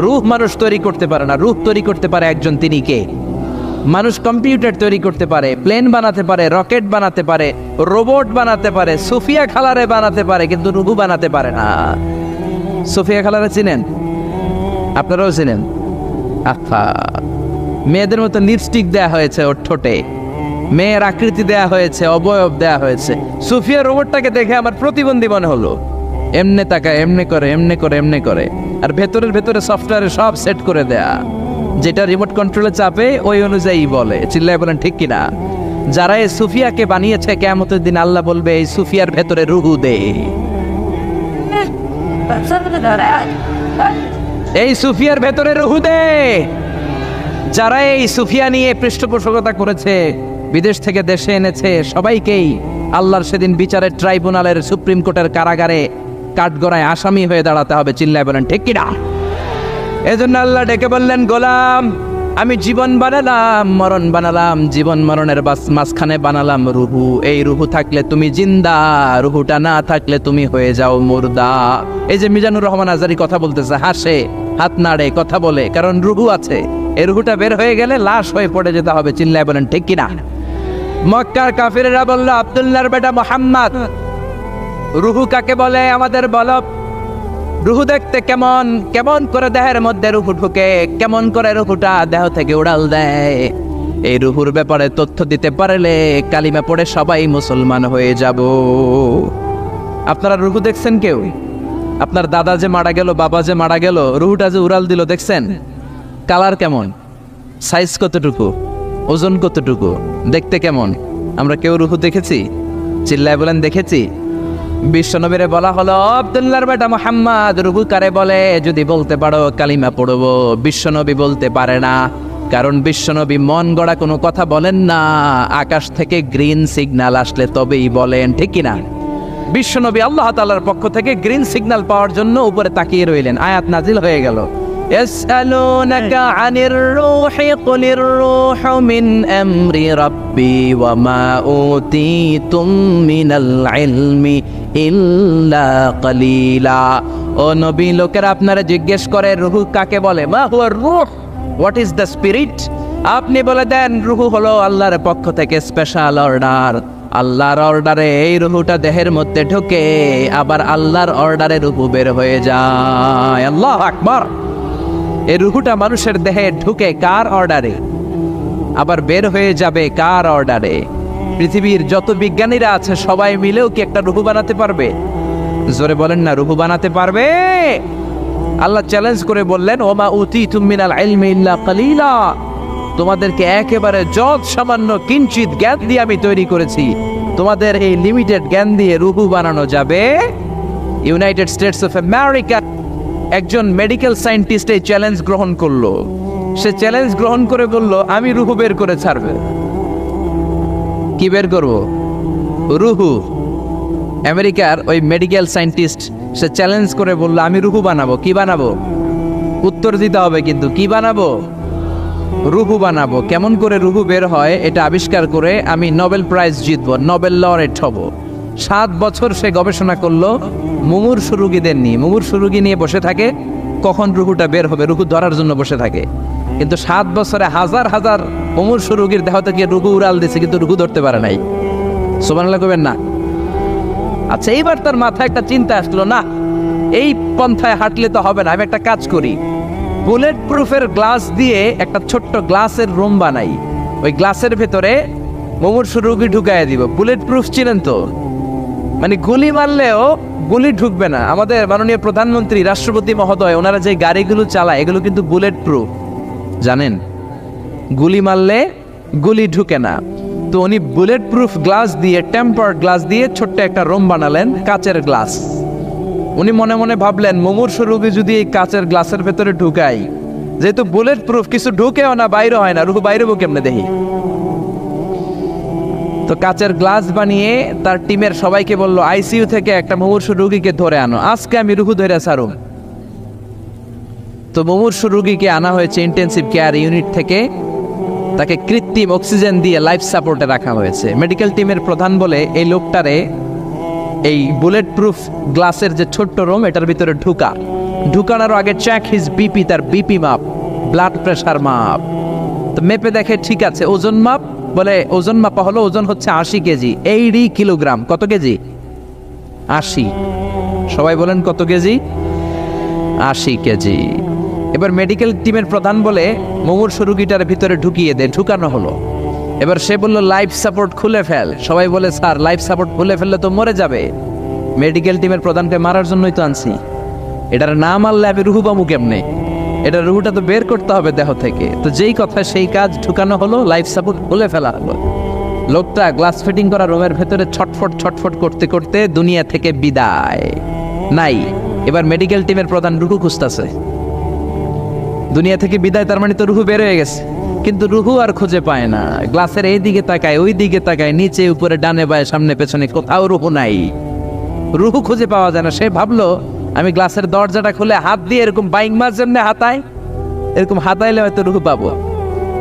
রূহ মানুষ তৈরি করতে পারে না, রূহ তৈরি করতে পারে একজন। তিনি কে? মানুষ কম্পিউটার তৈরি করতে পারে, প্লেন বানাতে পারে, রকেট বানাতে পারে, রোবট বানাতে পারে, সুফিয়া খালারে বানাতে পারে, কিন্তু রুহু বানাতে পারে না। সুফিয়া খালারে চিনেন? আপনারাও চিনেন? আচ্ছা, মেয়েদের মতো লিপস্টিক দেয়া হয়েছে ওর ঠোঁটে, মেয়ের আকৃতি দেয়া হয়েছে, অবয়ব দেয়া হয়েছে। সুফিয়া রোবটটাকে দেখে আমার প্রতিবন্ধী মনে হলো। এমনে তাকায়, এমনে করে, এমনে করে, এমনে করে, আর ভেতরে সফটওয়্যারে সব সেট করে দেয়া, যেটা রিমোট কন্ট্রোলে চাপে ওই অনুযায়ী বলে। চিল্লায় বলেন ঠিক কিনা? যারা এই সুফিয়াকে বানিয়েছে, কিয়ামতের দিন আল্লাহ বলবে, এই সুফিয়ার ভেতরে রুহু দে, এই সুফিয়ার ভেতরে রুহু দে। যারা এই সুফিয়া নিয়ে পৃষ্ঠপোষকতা করেছে, বিদেশ থেকে দেশে এনেছে, সবাইকেই আল্লাহর সেদিন বিচারের ট্রাইব্যুনালের, সুপ্রিম কোর্টের কারাগারে কাঠগড়ায় আসামি হয়ে দাঁড়াতে হবে। চিল্লায় বলেন ঠিক কিনা? এজন্য আল্লাহ ডেকে বললেন, গোলাম, আমি জীবন বানালাম, মরণ বানালাম, জীবন মরণের মাঝখানে বানালাম রুহু। এই রুহু থাকলে তুমি জিন্দা, রুহুটা না থাকলে তুমি হয়ে যাও মুর্দা। এই যে মিজানুর রহমান আজারি কথা বলতেছে, হাসে, হাত নাড়ে, কথা বলে, কারণ রুহু আছে। এই রুহুটা বের হয়ে গেলে লাশ হয়ে পড়ে যেতে হবে। চিল্লায় বলেন ঠিক কিনা? মক্কার কাফিরেরা বলল, আব্দুল্লাহর বেটা মুহাম্মদ, রুহু কাকে বলে আমাদের বলো। রুহু দেখতে কেমন? কেমন করে দেহের মধ্যে রুহু ঢুকে, কেমন করে রুহুটা দেহ থেকে উড়াল দেয়। এই রুহুর ব্যাপারে তথ্য দিতে পারলে কালিমা পড়ে সবাই মুসলমান হয়ে যাব। আপনারা রুহু দেখছেন কেউ? আপনার দাদা যে মারা গেল, বাবা যে মারা গেল, রুহুটা যে উড়াল দিল, দেখছেন? কালার কেমন? সাইজ কতটুকু? ওজন কতটুকু? দেখতে কেমন? আমরা কেউ রুহু দেখেছি? চিল্লায় বলেন দেখেছি? বিশ্বনবীরে বলা হলো, আব্দুল্লাহর বেটা মুহাম্মদ, রুহু কারে বলে? যদি বলতে পারো কালিমা পড়বো। বিশ্বনবী বলতে পারে না, কারণ বিশ্বনবী মন গড়া কোনো কথা বলেন না। আকাশ থেকে গ্রিন সিগন্যাল আসলে তবেই বলেন, ঠিক কিনা? বিশ্বনবী আল্লাহ তাআলার পক্ষ থেকে গ্রিন সিগন্যাল পাওয়ার জন্য উপরে তাকিয়ে রইলেন। আয়াত নাজিল হয়ে গেল, ইয়াসআলুনাকা আনির রূহি কুলির রূহু মিন আমরি রাব্বি ওয়া মা উতীতুম মিনাল ইলমি ইল্লা কালিলা। ও নবী, লোকেরা আপনারা জিজ্ঞেস করে রূহ কাকে বলে? মা হুয়া রূহ, হোয়াট ইজ দ্য স্পিরিট? আপনি বলে দেন, রূহ হলো আল্লাহর পক্ষ থেকে স্পেশাল অর্ডার। আল্লাহর অর্ডারে এই রূহটা দেহের মধ্যে ঢোকে, আবার আল্লাহর অর্ডারে রূহ বের হয়ে যায়। আল্লাহু আকবার। এই রূহটা মানুষের দেহে ঢুকে কার অর্ডারে? আবার বের হয়ে যাবে কার অর্ডারে? পৃথিবীর যত বিজ্ঞানীরা আছে সবাই মিলেও কি একটা রূহ বানাতে পারবে? জোরে বলেন না, রূহ বানাতে পারবে? আল্লাহ চ্যালেঞ্জ করে বললেন, ওমা উতীতুম মিনাল ইলমি ইল্লা কালিলা। তোমাদেরকে একেবারে যত সামান্য কিঞ্চিত জ্ঞান দিয়ে আমি তৈরি করেছি, তোমাদের এই লিমিটেড জ্ঞান দিয়ে রূহ বানানো যাবে? ইউনাইটেড স্টেটস অফ আমেরিকা একজন মেডিকেল সায়েন্টিস্ট এই চ্যালেঞ্জ গ্রহণ করলো। সে চ্যালেঞ্জ গ্রহণ করে বলল, আমি রুহু বের করে ছাড়বে। কি বের করব? রুহু। আমেরিকার ওই মেডিকেল সায়েন্টিস্ট সে চ্যালেঞ্জ করে বলল, আমি রুহু বানাবো। কি বানাবো? উত্তর দিতে হবে কিন্তু। কি বানাবো? রুহু বানাবো। কেমন করে রুহু বের হয় এটা আবিষ্কার করে আমি নোবেল প্রাইজ জিতবো, নোবেল লরেট হব। 7 বছর সে গবেষণা করলো মুমূর্ষু রোগীদের নিয়ে। মুমূর্ষু রোগী নিয়ে বসে থাকে, কখন রুহুটা বের হবে, রুহু ধরার জন্য বসে থাকে। কিন্তু 7 বছরে হাজার হাজার মুমূর্ষু রোগীর দেহ থেকে রুহু উড়াল দিয়েছে, কিন্তু রুহু ধরতে পারে নাই। সুবহানাল্লাহ কইবেন না? আচ্ছা, এইবার তার মাথায় একটা চিন্তা আসলো, না এই পন্থায় হাঁটলে তো হবে না, আমি একটা কাজ করি। বুলেট প্রুফের গ্লাস দিয়ে একটা ছোট্ট গ্লাসের রুম বানাই, ওই গ্লাসের ভেতরে মুমূর্ষু রোগী ঢুকাইয়া দিব। বুলেট প্রুফ চিনেন তো? মানে গুলি মারলেও গুলি ঢুকবে না। আমাদের মাননীয় প্রধানমন্ত্রী, রাষ্ট্রপতি মহোদয়, ওনারা যে গাড়িগুলো চালায় এগুলো কিন্তু বুলেট প্রুফ, জানেন? গুলি মারলে গুলি ঢুকে না। তো উনি বুলেট প্রুফ গ্লাস দিয়ে, টেম্পার্ড গ্লাস দিয়ে ছোট্ট একটা রুম বানালেন, কাচের গ্লাস। উনি মনে মনে ভাবলেন, মুমূর্ষু রোগী যদি এই কাচের গ্লাসের ভেতরে ঢুকাই, যেহেতু বুলেট প্রুফ, কিছু ঢুকেও না, বাইরে হয় না, রুহু বাইরে কেমনে দেখি। তো কাচের গ্লাস বানিয়ে তার টিমের সবাইকে বলল, আইসিইউ থেকে একটা মুমূর্ষু রোগীকে ধরে আনো, আজকে আমি রুহু ধরে ছাড়ুম। তো মুমূর্ষু রোগীকে আনা হয়েছে ইন্টেন্সিভ কেয়ার ইউনিট থেকে, তাকে কৃত্রিম অক্সিজেন দিয়ে লাইফ সাপোর্টে রাখা হয়েছে। মেডিকেল টিমের প্রধান বলে, এই লোকটারে এই বুলেট প্রুফ গ্লাসের যে ছোট্ট রুম, এটার ভিতরে ঢুকানোর আগে চেক হিজ বিপি, তার বিপি মাপ, ব্লাড প্রেশার মাপ। তো মেপে দেখে ঠিক আছে। ওজন মাপ, বলে ওজন মাপা হলো, ওজন হচ্ছে 80 কেজি, 80 কিলোগ্রাম। কত কেজি? 80। সবাই বলেন কত কেজি? 80 কেজি। এবার মেডিকেল টিমের প্রধান বলে, মুমূর্ষু রোগীটার ভিতরে ঢুকিয়ে দে। ঢুকানো হলো। এবার সে বলল, লাইফ সাপোর্ট খুলে ফেল। সবাই বলে, স্যার লাইফ সাপোর্ট খুলে ফেললে তো মরে যাবে। মেডিকেল টিমের প্রধানকে মারার জন্যই তো আনছি, এটার না মারলে আমি রুহু পামু কেমনে? এটা রুহুটা তো বের করতে হবে দেহ থেকে। তো যেই কথা সেই কাজ, ঢুকানো হলো, লাইফ সাপোর্ট খুলে ফেলা হলো। লোকটা গ্লাস ফিটিং করা রুমের ভেতরে ছটফট করতে করতে দুনিয়া থেকে বিদায় নাই। এবার মেডিকেল টিমের প্রধান রুহু খুঁজতেছে। দুনিয়া থেকে বিদায়, তার মানে তো রুহু বের হয়ে গেছে, কিন্তু রুহু আর খুঁজে পায় না। গ্লাসের এই দিকে তাকায়, ওই দিকে তাকায়, নিচে উপরে, ডানে বায়ে, সামনে পেছনে, কোথাও রুহু নাই। রুহু খুঁজে পাওয়া যায় না। সে ভাবলো, আমি গ্লাসের দরজাটা খুলে হাত দিয়ে এরকম বাইং মাছ যেমনি হাতায়, এরকম হাতাইলে হয়তো রুহু পাবো।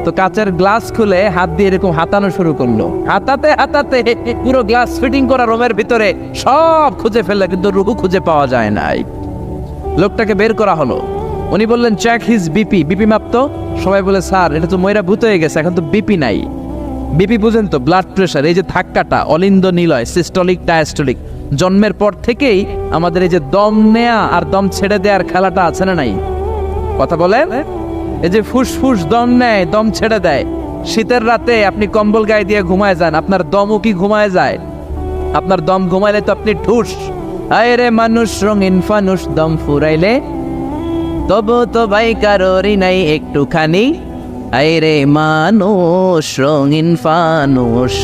তো কাচের গ্লাস খুলে হাত দিয়ে এরকম হাতানো শুরু করলো। হাতাতে হাতাতে পুরো গ্লাস ফিটিং করা রুমের ভিতরে সব খুঁজে ফেললো, কিন্তু রুহু খুঁজে পাওয়া যায় নাই। লোকটাকে বের করা হলো। উনি বললেন, চেক হিজ বিপি, বিপি মাপতো। সবাই বলে, স্যার এটা তো ময়রা ভূত হয়ে গেছে, এখন তো বিপি নাই। বিপি বুঝেন তো, ব্লাড প্রেশার। এই যে ধাক্কাটা, অলিন্দ নিলয়, সিস্টোলিক ডায়াস্টোলিক, জন্মের পর থেকেই আমাদের এই যে দম নেয়া আর দম ছেড়ে দেওয়ার খেলাটা আছে না নাই? কথা বলেন। এই যে ফুসফুস দম নেয়, দম ছেড়ে দেয়। শীতের রাতে আপনি কম্বল গায়ে দিয়ে ঘুমায় যান, আপনার দমও কি ঘুমায় যায়? আপনার দম ঘুমাইলে তো আপনি ঠুস। আয় রে মানুষ রঙিন ফানুস, দম ফুরাইলে তবু তো ভাই কারোরই নাই একটুখানি। আয় রে মানুষ রঙিন ফানুস,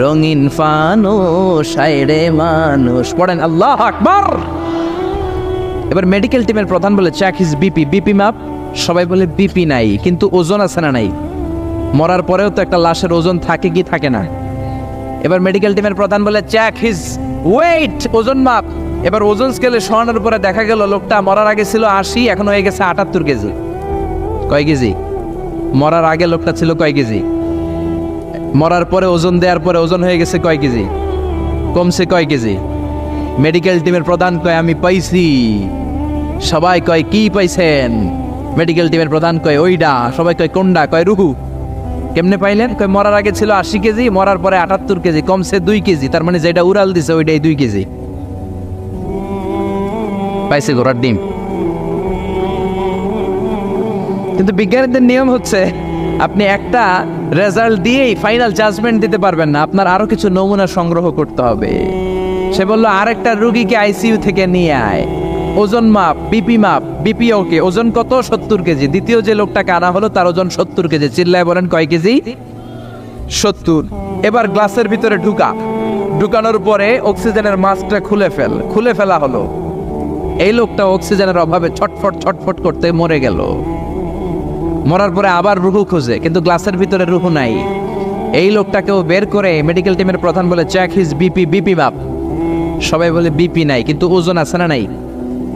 রঙিন ফানুস, আয় রে মানুষ। পড়েন আল্লাহু আকবার। এবার মেডিকেল টিমের প্রধান বলে, চেক হিজ বিপি, বিপি মাপ। সবাই বলে, বিপি নাই, কিন্তু ওজন আছে না নাই? মরার পরেও তো একটা লাশের ওজন থাকে কি থাকে না? এবার মেডিকেল টিমের প্রধান বলে, চেক হিজ ওয়েট, ওজন মাপ। এবার ওজন স্কেলে শোয়ানোর পরে দেখা গেল লোকটা মরার আগে ছিল 80, এখন হয়ে গেছে 78 কেজি। কয় কেজি? মরার আগে লোকটা ছিল কয় কেজি? মরার পরে ওজন দেওয়ার পরে ওজন হয়ে গেছে কয় কেজি? কমছে কয় কেজি? মেডিকেল টিমের প্রধান কয়, আমি পাইছি। সবাই কয়, কি পাইছেন? মেডিকেল টিমের প্রধান কয়, ওইডা। সবাই কয়, কোনডা? কয়, রুহু। কেমনে পাইলেন? কয়, মরার আগে ছিল 80 কেজি, মরার পরে 78 কেজি, কমছে 2 কেজি। তার মানে যেটা উড়াল দিছে ওইটাই 2 কেজি। পাইছে ঘোড়ার ডিম। কিন্তু বিজ্ঞানীদের নিয়ম হচ্ছে, আপনি একটা রেজাল্ট দিয়েই ফাইনাল জাজমেন্ট দিতে পারবেন না, আপনার আরো কিছু নমুনা সংগ্রহ করতে হবে। সে বলল, আরেকটা রোগীকে আইসিইউ থেকে নিয়ে আয়, ওজন মাপ, বিপি মাপ। বিপি ওকে, ওজন কত? 70 কেজি। দ্বিতীয় যে লোকটাকে আনা হলো তার ওজন 70 কেজি। চিল্লায় বলেন, কয় কেজি? 70। এবার গ্লাসের ভিতরে ঢুকানোর পরে অক্সিজেনের মাস্কটা খুলে ফেলা হলো। এই লোকটা অক্সিজেনের অভাবে ছটফট করতে মরে গেল। মরার পরে আবার রুহু খোঁজে, কিন্তু গ্লাসের ভিতরে রুহু নাই। এই লোকটাকেও বের করে মেডিকেল টিমের প্রধান বলে, চেক হিজ বিপি, বিপি মাপ। সবাই বলে, বিপি নাই, কিন্তু ওজন আছে না নাই?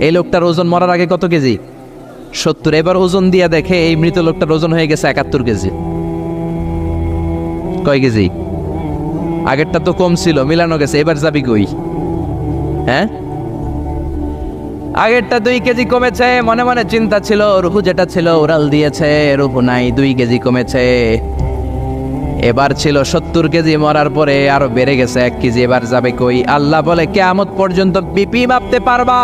এই লোকটার ওজন মরার আগে কত কেজি? 70। এবার ওজন দিয়ে দেখে এই মৃত লোকটার ওজন হয়ে গেছে 71 কেজি। কয় কেজি? আগেরটা তো কম ছিল, মিলানো গেছে। এবার যাবি কই? হ্যাঁ, আগেরটা 2 কেজি কমেছে। মনে মনে চিন্তা ছিল, রুহু যেটা ছিল উড়াল দিয়েছে, রুহু নাই, 2 কেজি কমেছে। এবার ছিল 70 কেজি, মরার পরে আরো বেড়ে গেছে 1 কেজি। এবার যাবে কই? আল্লাহ বলে, কিয়ামত পর্যন্ত বিপি মাপতে পারবা,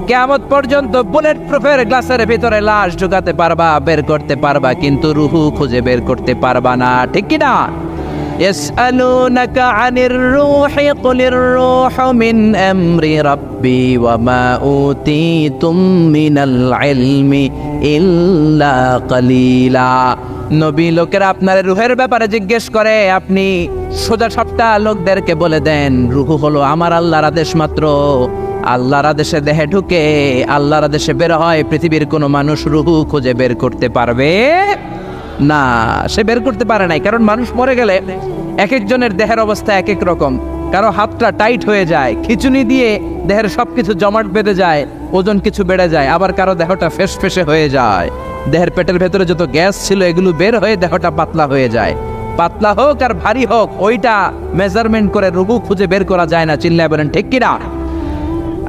কিয়ামত পর্যন্ত বুলেট প্রুফের গ্লাসের ভিতরে লাশ ঢুকাতে পারবা, বের করতে পারবা, কিন্তু রুহু খুঁজে বের করতে পারবা না। ঠিক কি না? ইয়াসআলুনাকা আনির রূহি কুলির রূহু মিন আমরি রাব্বি ওয়া মা উতীতুম মিনাল ইলমি ইল্লা কালিলা। নবী লোকেরা আপনার রূহের ব্যাপারে জিজ্ঞেস করে, আপনি সোজা সাপটা লোকদেরকে বলে দেন, রূহ হলো আমার আল্লাহর আদেশ মাত্র। আল্লাহর আদেশে দেহে ঢুকে আল্লাহর আদেশে বের হয়। পৃথিবীর কোনো মানুষ রূহ খুঁজে বের করতে পারবে না, সে বের করতে পারে নাই। কারণ মানুষ মরে গেলে এক একজনের দেহের অবস্থা এক এক রকম। কারো হাতটা টাইট হয়ে যায়, খিচুনি দিয়ে দেহের সবকিছু জমাট বেঁধে যায়, ওজন কিছু বেড়ে যায়। আবার কারো দেহটা ফেসফেসে হয়ে যায়, দেহের পেটের ভেতরে যত গ্যাস ছিল এগুলো বের হয়ে দেহটা পাতলা হয়ে যায়। পাতলা হোক আর ভারী হোক, ওইটা মেজারমেন্ট করে রূহ খুঁজে বের করা যায় না। চিল্লায় বলেন ঠিক কিনা?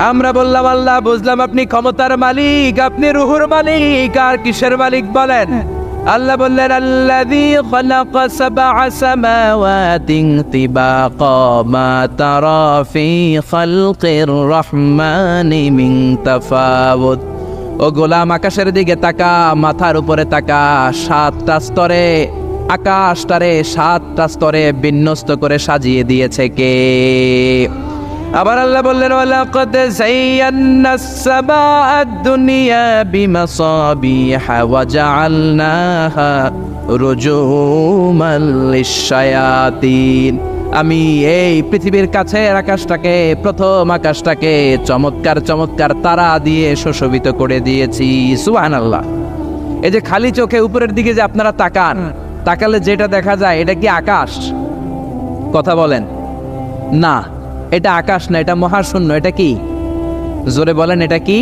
আমরা বললাম আল্লাহ, বুঝলাম আপনি ক্ষমতার মালিক, আপনি রুহুর মালিক, আর কিসের মালিক বলেন? আল্লাহ বললেন, আল্লাযী খালাকা সাবআ সামাওয়াতিন তিবাকা মা তারা ফি খালকির রহমানি মিন তাফাউত। ও গোলাম, আকাশের দিকে তাকা, মাথার উপরে তাকা। 7টা স্তরে আকাশটারে 7টা স্তরে বিন্যস্ত করে সাজিয়ে দিয়েছে কে? আবার আল্লাহ বললেন, ওয়ালাকাদ যায়্যানাস সামাআদ দুনিয়া বিমাসাবিহা ওয়া জাআলনাহা রুজুমান লিশ-শায়াতিন। আমি এই পৃথিবীর কাছের আকাশটাকে, প্রথম আকাশটাকে চমৎকার চমৎকার তারা দিয়ে সুশোভিত করে দিয়েছি। সুবহানাল্লাহ। এই যে খালি চোখে উপরের দিকে যে আপনারা তাকান, তাকালে যেটা দেখা যায় এটা কি আকাশ? কথা বলেন না, এটা আকাশ না, এটা মহাশূন্য। এটা কি? জোরে বলেন, এটা কি?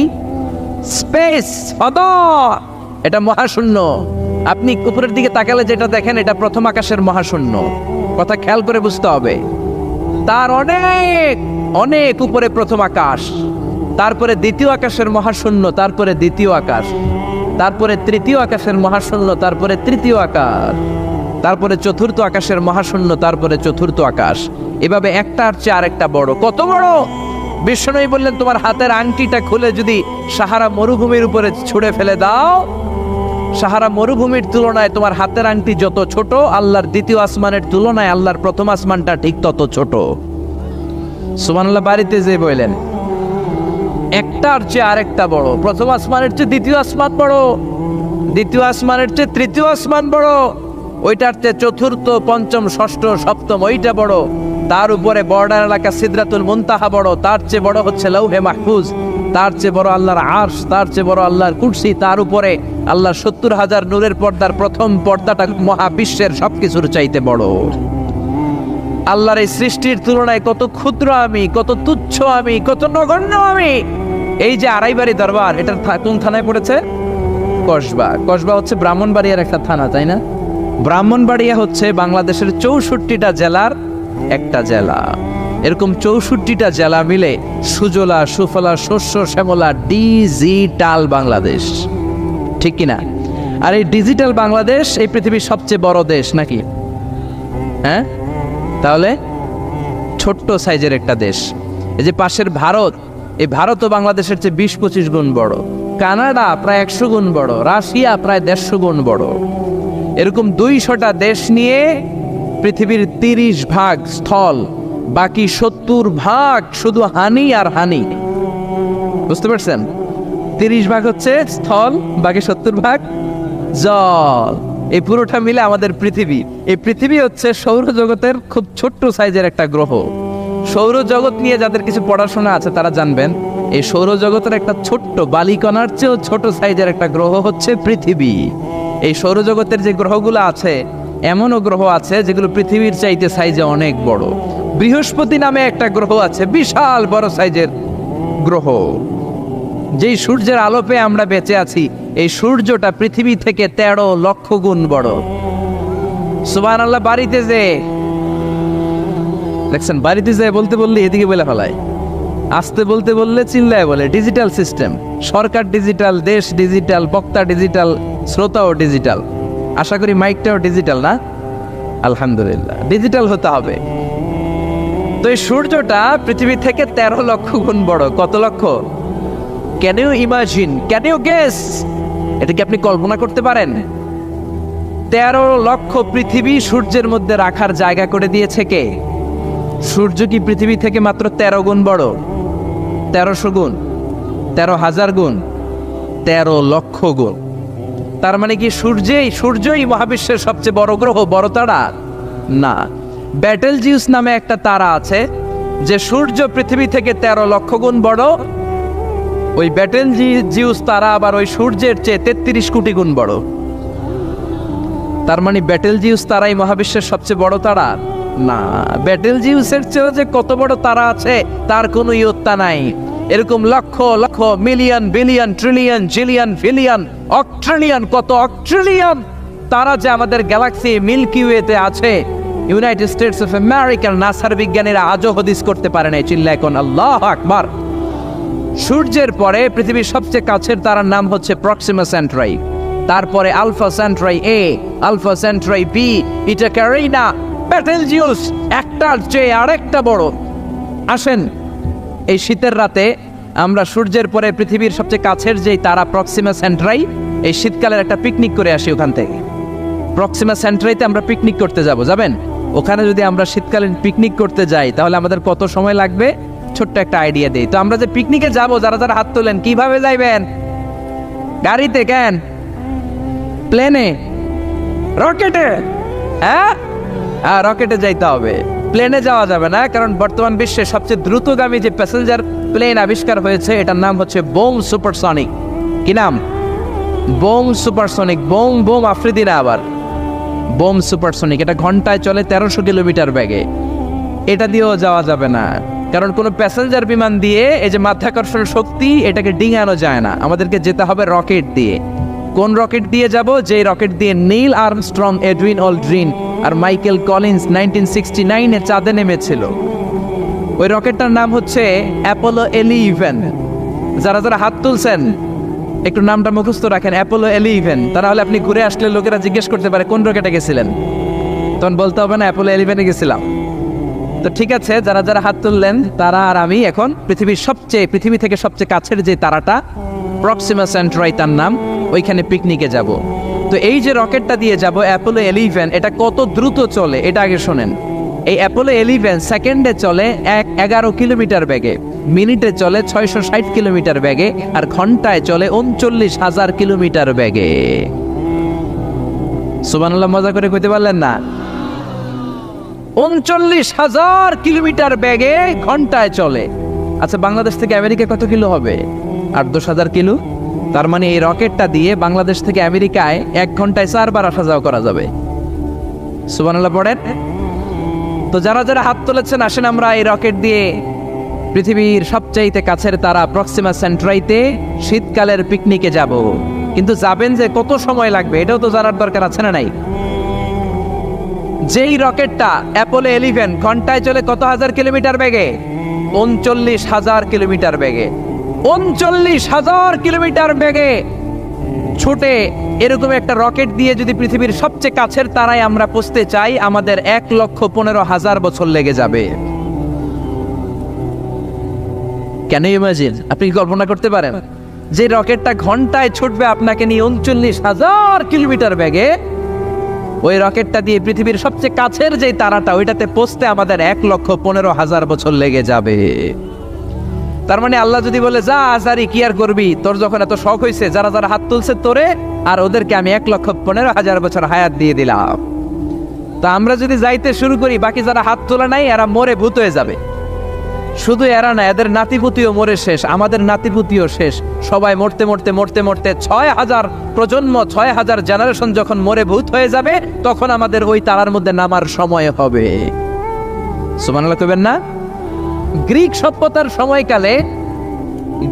স্পেস, ফাদা। এটা মহাশূন্য। আপনি উপরের দিকে তাকালে যেটা দেখেন এটা প্রথম আকাশের মহাশূন্য। কথা খেয়াল করে বুঝতে হবে। তার অনেক অনেক উপরে প্রথম আকাশ, তারপরে দ্বিতীয় আকাশের মহাশূন্য, তারপরে দ্বিতীয় আকাশ, তারপরে তৃতীয় আকাশের মহাশূন্য, তারপরে তৃতীয় আকাশ, তারপরে চতুর্থ আকাশের মহাশূন্য, তারপরে চতুর্থ আকাশ। এভাবে একটার চেয়ে আরেকটা বড়। কত বড়? বিষ্ণু বললেন, তোমার হাতের আংটিটা খুলে যদি সাহারা মরুভূমির উপরে ছুঁড়ে ফেলে দাও, সাহারা মরুভূমির তুলনায় তোমার হাতের আংটি যত ছোট, আল্লাহর দ্বিতীয় আসমানের তুলনায় আল্লাহর প্রথম আসমানটা ঠিক তত ছোট। সুবহানাল্লাহ। বাড়িতে যে বললেন, একটার চেয়ে আরেকটা বড়। প্রথম আসমানের চেয়ে দ্বিতীয় আসমান বড়, দ্বিতীয় আসমানের চেয়ে তৃতীয় আসমান বড়, ওইটার চেয়ে চতুর্থ, পঞ্চম, ষষ্ঠ, সপ্তম ওইটা বড়। তার উপরে বর্ডার এলাকা সিদরাতুল মুনতাহা বড়, তার চেয়ে বড় হচ্ছে লৌহে মাহফুজ, তার চেয়ে বড় আল্লাহর আরশ, তার চেয়ে বড় আল্লাহর কুরসি, তার উপরে আল্লাহর 70,000 নূরের পর্দার প্রথম পর্দাটা মহাবিশ্বের সবকিছুর চাইতে বড়। আল্লাহর এই সৃষ্টির তুলনায় কত ক্ষুদ্র আমি, কত তুচ্ছ আমি, কত নগণ্য আমি। এই যে আড়াইবাড়ি দরবার, এটার কোন থানায় পড়েছে? কসবা। কসবা হচ্ছে ব্রাহ্মণবাড়িয়ার একটা থানা, তাই না? ব্রাহ্মণবাড়িয়া হচ্ছে বাংলাদেশের 64টা জেলার একটা জেলা। এরকম 64টা জেলা মিলে সুজলা সুফলা শস্য শ্যামলা ডিজিটাল বাংলাদেশ, ঠিক কিনা? আর এই ডিজিটাল বাংলাদেশ এই পৃথিবীর সবচেয়ে বড় দেশ নাকি? হ্যাঁ, তাহলে ছোট্ট সাইজের একটা দেশ। এই যে পাশের ভারত, এই ভারতও বাংলাদেশের চেয়ে 20-25 গুণ বড়। কানাডা প্রায় 100 গুণ বড়, রাশিয়া প্রায় 150 গুণ বড়। এরকম 200টা দেশ নিয়ে পৃথিবীর 30 ভাগ স্থল, বাকি 70 ভাগ শুধু হানি আর হানি। বুঝতে পারছেন? 30 ভাগ হচ্ছে স্থল, বাকি 70 ভাগ জল। এই পুরোটা মিলে আমাদের পৃথিবী। এই পৃথিবী হচ্ছে সৌরজগতের খুব ছোট্ট সাইজের একটা গ্রহ। সৌরজগৎ নিয়ে যাদের কিছু পড়াশোনা আছে তারা জানবেন, এই সৌরজগতের একটা ছোট্ট বালিকণার চেয়েও ছোট সাইজের একটা গ্রহ হচ্ছে পৃথিবী। এই সৌরজগতের যে গ্রহগুলো আছে, এমনও গ্রহ আছে যেগুলো পৃথিবীর চাইতে সাইজে অনেক বড়। বৃহস্পতি নামে একটা গ্রহ আছে, বিশাল বড় সাইজের গ্রহ। যেই সূর্যের আলো পেয়ে আমরা বেঁচে আছি, এই সূর্যটা পৃথিবী থেকে 13 লক্ষ গুণ বড়। সুবহানাল্লাহ। বাড়িতে যে দেখছেন, বাড়িতে যে বলতে বললে এদিকে বলে ফেলায়, আসতে বলতে বললে চিল্লায় বলে। ডিজিটাল সিস্টেম, সরকার ডিজিটাল, দেশ ডিজিটাল, বক্তা ডিজিটাল, শ্রোতাও ডিজিটাল। আশা করি মাইকটাও ডিজিটাল না? আলহামদুলিল্লাহ, ডিজিটাল হতে হবে। তো এই সূর্যটা পৃথিবী থেকে 13 লক্ষ গুণ বড়। কত লক্ষ? Can you imagine, can you guess? এটা কি আপনি কল্পনা করতে পারেন? 13 লক্ষ পৃথিবী সূর্যের মধ্যে রাখার জায়গা করে দিয়েছে কে? সূর্য কি পৃথিবী থেকে মাত্র 13 গুণ বড়? 1300 গুণ, 13,000 গুণ, 13 লক্ষ গুণ। তার মানে কি সূর্যই মহাবিশ্বের সবচেয়ে বড় গ্রহ, বড় তারা? না, ব্যাটেলজিউস নামে একটা তারা আছে যে সূর্য পৃথিবী থেকে 13 লক্ষ গুণ বড়। ওই ব্যাটেলজিউস তারা আবার ওই সূর্যের চেয়ে 33 কোটি গুণ বড়। তার মানে ব্যাটেলজিউস তারাই মহাবিশ্বের সবচেয়ে বড় তারা? না, ব্যাটেলজিউসের চেয়েও যে কত বড় তারা আছে তার কোনো ইয়ত্তা নাই। এরকম lakh lakh, million, billion, trillion, zillion, ফিলিয়ন, অক্ট্রিলিয়ন, কত অক্ট্রিলিয়ন তারা যে আমাদের গ্যালাক্সি মিল্কি ওয়েতে আছে, ইউনাইটেড স্টেটস অফ আমেরিকার নাসার বিজ্ঞানীরা আজও হদিস করতে পারে নাই। চিল্লায় কোন আল্লাহু আকবার। সূর্যের পরে পৃথিবীর সবচেয়ে কাছের তারার নাম হচ্ছে প্রক্সিমা সেন্ট্রাই, তারপরে আলফা সেন্ট্রাই এ, আলফা সেন্ট্রাই বি, এটা ক্যারিনা, ব্যাটেলজিউস একটার চেয়ে আরেকটা বড়। আসেন এই শীতের রাতে আমরা সূর্যের পরে পৃথিবীর সবচেয়ে কাছের যেই তারা প্রক্সিমা সেন্ট্রাই, এই শীতকালের একটা পিকনিক করে আসি ওখান থেকে। প্রক্সিমা সেন্ট্রাইতে আমরা পিকনিক করতে যাবেন? ওখানে যদি আমরা শীতকালীন পিকনিক করতে যাই তাহলে আমাদের কত সময় লাগবে? ছোট্ট একটা আইডিয়া দেই তো। আমরা যে পিকনিকে যাব, যারা যারা হাত তোলেন, কিভাবে যাইবেন? গাড়িতে? কেন? প্লেনে? রকেটে? হ্যাঁ, রকেটে যাইতে হবে, প্লেনে যাওয়া যাবে না। কারণ বর্তমান বিশ্বে সবচেয়ে দ্রুতগামী যে প্যাসেঞ্জার প্লেন আবিষ্কার হয়েছে এটার নাম হচ্ছে বোম সুপারসনিক। কি নাম? Bomb supersonic. Bomb bomb Afridi না, আবার বোম সুপারসনিক। এটা ঘন্টায় চলে 1300 কিলোমিটার বেগে। এটা দিয়েও যাওয়া যাবে না, কারণ কোনো প্যাসেঞ্জার বিমান দিয়ে এই যে মাধ্যাকর্ষণ শক্তি এটাকে ডিঙানো যায় না। আমাদেরকে যেতে হবে রকেট দিয়ে। কোন রকেট দিয়ে যাব? যে রকেট দিয়ে নীল আর্মস্ট্রং, এডউইন অলড্রিন আর মাইকেল কলিন্স 1969-এ চাঁদে নেমেছিল। ওই রকেটটার নাম হচ্ছে অ্যাপোলো 11। যারা যারা হাত তুলছেন একটু নামটা মুখস্থ রাখেন, অ্যাপোলো 11। তাহলে আপনি ঘুরে আসলে লোকেরা জিজ্ঞেস করতে পারে কোন রকেটে গেছিলেন, তখন বলতে হবে না অ্যাপোলো 11-এ গেছিলাম। তো ঠিক আছে, যারা যারা হাত তুললেন তারা আর আমি এখন পৃথিবী থেকে সবচেয়ে কাছের যে তারাটা প্রক্সিমা সেন্ট্রাই তার নাম, ওইখানে পিকনিকে যাব। তো এই যে রকেটটা দিয়ে যাব অ্যাপোলো 11, এটা কত দ্রুত চলে এটা আগে শোনেন। এই অ্যাপোলো 11 সেকেন্ডে চলে 11 কিলোমিটার বেগে, মিনিটে চলে 660 কিলোমিটার বেগে, আর ঘন্টায় চলে 39,000 কিলোমিটার বেগে। সুবহানাল্লাহ, মজা করে কইতে পারলেন না? 39,000 কিলোমিটার বেগে ঘন্টায় চলে। আচ্ছা, বাংলাদেশ থেকে আমেরিকা কত কিলো হবে? 8-10,000 কিলো। তার মানে এই রকেটটা দিয়ে বাংলাদেশ থেকে আমেরিকায় 1 ঘন্টায় 4 বার আসা যাওয়া করা যাবে। সুবহানাল্লাহ পড়েন। তো যারা যারা হাত তুলেছেন, আসেন আমরা এই রকেট দিয়ে পৃথিবীর সবচাইতে কাছের তারা প্রক্সিমা সেন্ট্রাইতে শীতকালের পিকনিকে যাব। কিন্তু যাবেন যে কত সময় লাগবে এটাও তো জানার দরকার আছে না নাই? যেই রকেটটা অ্যাপোলো 11 ঘন্টায় চলে কত হাজার কিলোমিটার বেগে? 39,000 কিলোমিটার বেগে। 39,000 কিলোমিটার বেগে ছুটে এরকম একটা রকেট দিয়ে যদি পৃথিবীর সবচেয়ে কাছের তারায় আমরা পৌঁছতে চাই, আমাদের 1,15,000 বছর লেগে যাবে। কেন ইমাজিন? আপনি কি কল্পনা করতে পারেন যে রকেটটা ঘন্টায় ছুটবে আপনাকে নিয়ে 39,000 কিলোমিটার বেগে, ওই রকেটটা দিয়ে পৃথিবীর সবচেয়ে কাছের যে তারাটা ওইটাতে পৌঁছতে আমাদের 1,15,000 বছর লেগে যাবে। তার মানে আল্লাহ যদি বলে যা আজারি কি আর করবি, তোর যখন এত শখ হয়েছে, যারা যারা হাত তুলছে তোরে আর ওদেরকে আমি 1,15,000 বছর হায়াত দিয়ে দিলাম। তা আমরা যদি যাইতে শুরু করি, বাকি যারা হাত তোলা নাই এরা মরে ভূত হয়ে যাবে। শুধু এরা না, এদের নাতিপুতিও মরে শেষ, আমাদের নাতিপুতিও শেষ। সবাই মরতে মরতে মরতে মরতে 6,000 প্রজন্ম, 6,000 জেনারেশন যখন মরে ভূত হয়ে যাবে, তখন আমাদের ওই তারার মধ্যে নামার সময় হবে। সুবহানাল্লাহ কইবেন না? গ্রিক সভ্যতার সময়কালে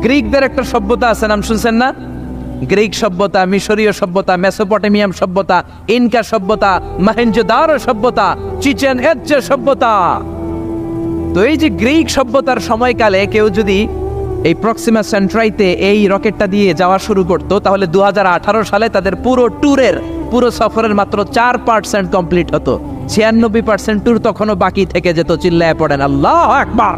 গ্রিকদের একটা সভ্যতা আছে, নাম শুনছেন না? গ্রিক সভ্যতা, মিশরীয় সভ্যতা, মেসোপটেমিয়াম সভ্যতা, ইনকা সভ্যতা, মহেঞ্জোদারো সভ্যতা, চিচেন ইৎজা সভ্যতা। তো এই যে গ্রিক সভ্যতার সময়কালে কেউ যদি এই প্রক্সিমা সেন্ট্রাইতে এই রকেটটা দিয়ে যাওয়া শুরু করতো, তাহলে 2018 সালে তাদের পুরো সফরের মাত্র 4% কমপ্লিট হতো। 96% ট্যুর তখনও বাকি থেকে যেত। চিল্লায় পড়েন আল্লাহু আকবার।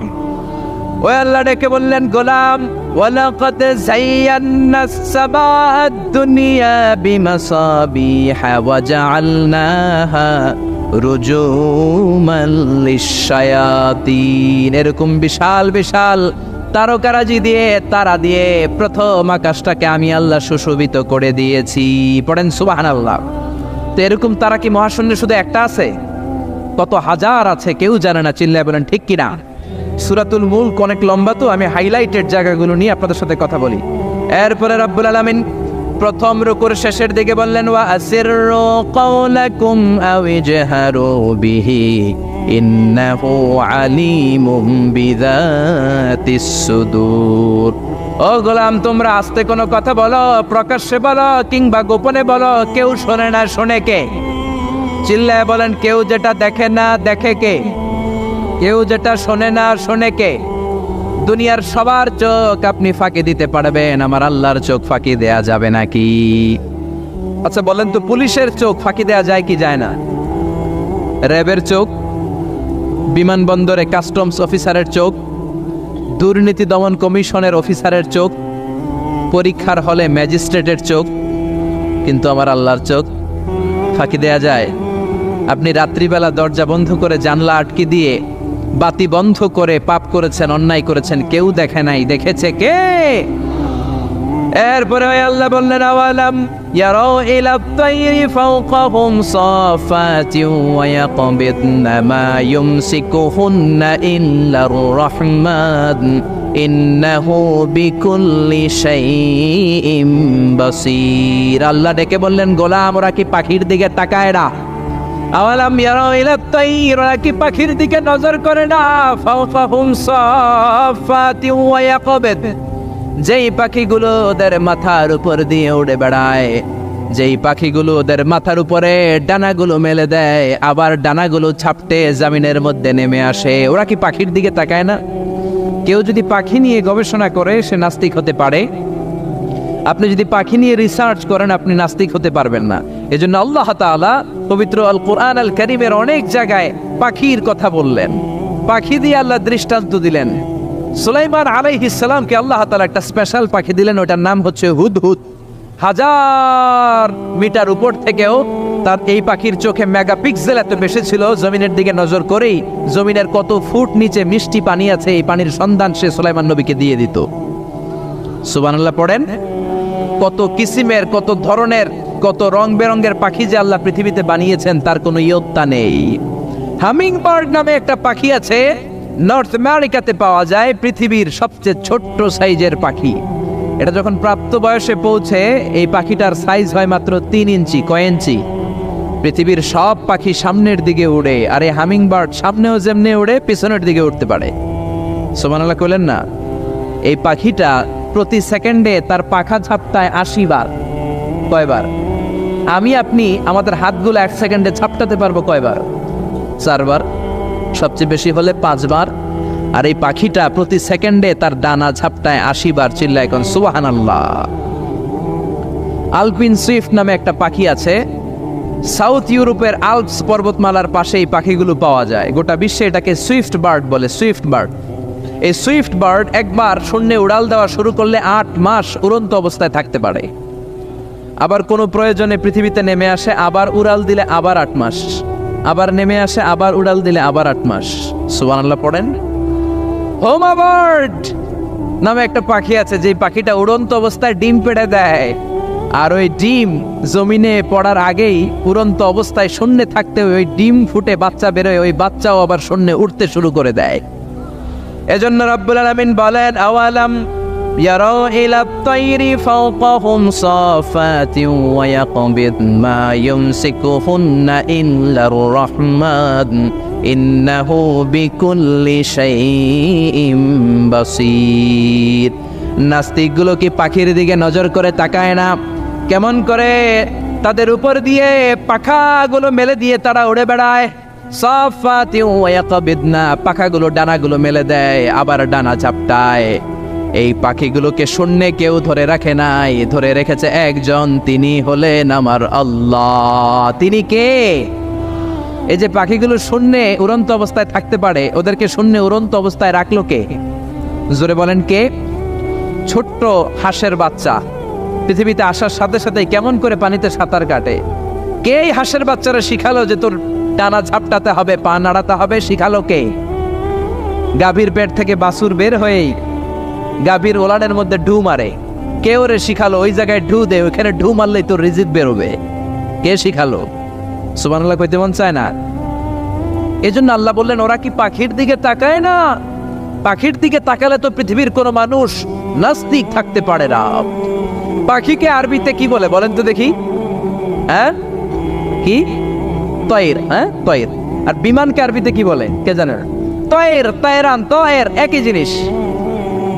ওই আল্লাহ ডেকে বললেন, গোলাম ওয়ালাকাদ যায়্যানাস সামাআদ দুনিয়া বিমাসাবিহা ওয়া জাআলনাহা রুজুমান লিশ-শায়াতিন। এরকম বিশাল বিশাল তারকারাজি দিয়ে, তারা দিয়ে প্রথম আকাশটাকে আমি আল্লাহ সুশোভিত করে দিয়েছি। পড়েন সুবহানাল্লাহ। তো এরকম তারা কি মহাশূন্যে শুধু একটা আছে? কত হাজার আছে কেউ জানে না। চিল্লায় বলেন ঠিক কিনা? সূরাতুল মুলক অনেক লম্বা, তো আমি হাইলাইটেড জায়গাগুলো নিয়ে আপনাদের সাথে কথা বলি। এরপরে রব্বুল আলামিন প্রথম রুকুর শেষের দিকে বললেন, ওয়া আসিররু কাওলাকুম আও ইজহারু বিহি ইন্নাহু আলিমুম বিযাতিস সুদূর। ও গোলাম, তোমরা আস্তে কোনো কথা বলো, প্রকাশ্যে বলো কিংবা গোপনে বলো, কেউ শোনে না, শোনে কে? চিল্লায় বলেন, কেউ যেটা দেখে না দেখে কে? কেউ যেটা শোনে না শোনে কে? দুনিয়ার সবার চোখ আপনি ফাঁকি দিতে পারবেন, আমার আল্লাহর চোখ ফাঁকি দেয়া যাবে নাকি? আচ্ছা বলেন তো, পুলিশের চোখ ফাঁকি দেয়া যায় কি যায় না? র্যাবের চোখ, বিমানবন্দরে কাস্টমস অফিসারের চোখ, দুর্নীতি দমন কমিশনের অফিসারের চোখ, পরীক্ষার হলে ম্যাজিস্ট্রেটের চোখ, কিন্তু আমার আল্লাহর চোখ ফাঁকি দেয়া যায়? আপনি রাত্রিবেলা দরজা বন্ধ করে জানলা আটকে দিয়ে বাতি বন্ধ করে পাপ করেছেন, অন্যায় করেছেন, কেউ দেখে নাই, দেখেছে কে? এরপরে আল্লাহ বললেন, আওয়ালাম ইয়ারাউ ইলাত তায়রি ফাওকাহুম সাফাতিন ওয়া ইয়াকবিদনা মা ইউমসিকুহুন্না ইল্লার রাহমান ইন্নাহু বিকুল্লি শাইইন বাসীর। আল্লাহ ডেকে বললেন, গোলাম ওরা কি পাখির দিকে তাকায় না? আওয়ালাম ইয়ারাউ ইলাত তায়র, ওরা কি পাখির দিকে নজর করে না? ফাওকাহুম সাফাতিন ওয়া ইয়াকবিদ, যেই পাখিগুলো ওদের মাথার উপর দিয়ে উড়ে বেড়ায়, যেই পাখিগুলো ওদের মাথার উপরে ডানাগুলো মেলে দেয়, আবার ডানাগুলো ছাপটে জমিনের মধ্যে নেমে আসে, ওরা কি পাখির দিকে তাকায় না? কেউ যদি পাখি নিয়ে গবেষণা করে সে নাস্তিক হতে পারে। আপনি যদি পাখি নিয়ে রিসার্চ করেন আপনি নাস্তিক হতে পারবেন না। এজন্য আল্লাহ তাআলা পবিত্র আল কোরআন আল কারীমের অনেক জায়গায় পাখির কথা বললেন, পাখি দিয়ে আল্লাহ দৃষ্টান্ত দিলেন। সুলাইমান আলাইহিস সালামকে আল্লাহ তাআলা একটা স্পেশাল পাখি দিলেন, ওটার নাম হচ্ছে হুদহুদ। 1000 মিটার উপর থেকেও তার এই পাখির চোখে মেগাপিক্সেল এত বেশি ছিল, জমিনের দিকে নজর করেই জমিনের কত ফুট নিচে মিষ্টি পানি আছে এই পানির সন্ধান সে সুলাইমান নবীকে দিয়ে দিত। সুবহানাল্লাহ পড়েন। কত কিসিমের, কত ধরনের, কত রং বেরঙের পাখি যে আল্লাহ পৃথিবীতে বানিয়েছেন তার কোনো ইয়ত্তা নেই। হামিং বার্ড নামে একটা পাখি আছে, নর্থ আমেরিকাতে পাওয়া যায়, পৃথিবীর সবচেয়ে ছোট্ট সাইজের পাখি। এটা যখন প্রাপ্ত বয়সে পৌঁছে এই পাখিটার সাইজ হয় মাত্র 3 ইঞ্চি। কয় ইঞ্চি? পৃথিবীর সব পাখি সামনের দিকে উড়ে, আর এই হামিং বার্ড সামনেও যেমনি উড়ে পিছনের দিকে উঠতে পারে। সুবহানাল্লাহ কইলেন না? এই পাখিটা প্রতি সেকেন্ডে তার পাখা ঝাপটায় 80 বার। কয়বার? আমি আপনি আমাদের হাতগুলো 1 সেকেন্ডে ঝাপটাতে পারবো কয়বার? 4 বার, সবচেয়ে বেশি হলে 5 বার। আর এই পাখিটা প্রতি সেকেন্ডে তার ডানা ঝাপটায় 80 বার। চিল্লায় এখন সুবহানাল্লাহ। আলপিন সুইফট নামে একটা পাখি আছে, সাউথ ইউরোপের আল্পস পর্বতমালার পাশে এই পাখিগুলো পাওয়া যায়। গোটা বিশ্বে এটাকে সুইফট বার্ড বলে, সুইফট বার্ড। এই সুইফট বার্ড একবার শূন্যে উড়াল দেওয়া শুরু করলে 8 মাস উড়ন্ত অবস্থায় থাকতে পারে। আবার কোনো প্রয়োজনে পৃথিবীতে নেমে আসে, আবার উড়াল দিলে আবার 8 মাস, আবার নেমে আসে, আবার উড়াল দিলে আবার 8 মাস। সুবহানাল্লাহ পড়েন। হোমা বার্ড নামে একটা পাখি আছে, যে পাখিটা উড়ন্ত অবস্থায় ডিম পেড়ে দেয়, আর ওই ডিম জমিনে পড়ার আগেই উড়ন্ত অবস্থায় শূন্যে থাকতে ওই ডিম ফুটে বাচ্চা বেরোয়, ওই বাচ্চাও আবার শূন্যে উঠতে শুরু করে দেয়। এজন্য রব্বুল আলামিন বলেন, আওয়ালাম ইয়ারাউ ইলাত তায়রি ফাওকাহুম সাফাতিন ওয়া ইয়াকবিদ মা ইউমসিকুহুন্না ইল্লার রাহমান ইন্নাহু বিকুল্লি শাইইন বাসীর। নাস্তিকগুলো কি পাখির দিকে নজর করে তাকায় না? কেমন করে তাদের উপর দিয়ে পাখাগুলো মেলে দিয়ে তারা উড়ে বেড়ায়। সাফাতিন ওয়া ইয়াকবিদনা, পাখাগুলো ডানাগুলো মেলে দেয়, আবার ডানা ঝাপটায়। এই পাখিগুলোকে শূন্যে কেউ ধরে রাখে নাই, ধরে রেখেছে একজন, তিনি হলেন আমার আল্লাহ। তিনি কে? এই যে পাখিগুলো শূন্যে উড়ন্ত অবস্থায় থাকতে পারে, ওদেরকে শূন্যে উড়ন্ত অবস্থায় রাখলো কে? জোরে বলেন কে? ছোট্ট হাঁসের বাচ্চা পৃথিবীতে আসার সাথে সাথে কেমন করে পানিতে সাঁতার কাটে? কে এই হাঁসের বাচ্চারা শিখালো যে তোর টানা ঝাপটাতে হবে, পা নাড়াতে হবে? শিখালো কে? গাভীর পেট থেকে বাছুর বের হয়েই গাভীর ওলানের মধ্যে ঢু মারে। কে ওরে শিখালো ওই জায়গায় ঢু দে, ওইখানে ঢু মারলেই তোর রিজিক বেরোবে? কে শিখালো? সুবহানাল্লাহ কইতে মন চায় না? এজন্য আল্লাহ বললেন ওরা কি পাখির দিকে তাকায় না? পাখির দিকে তাকালে তো পৃথিবীর কোনো মানুষ নাস্তিক থাকতে পারে না। পাখিকে আরবিতে কি বলে বলেন তো দেখি? হ্যাঁ, কি? তয়ের। হ্যাঁ, তয়ের। আর বিমানকে আরবিতে কি বলে কে জানে? তয়ের, তয়রান, তয়ের একই জিনিস।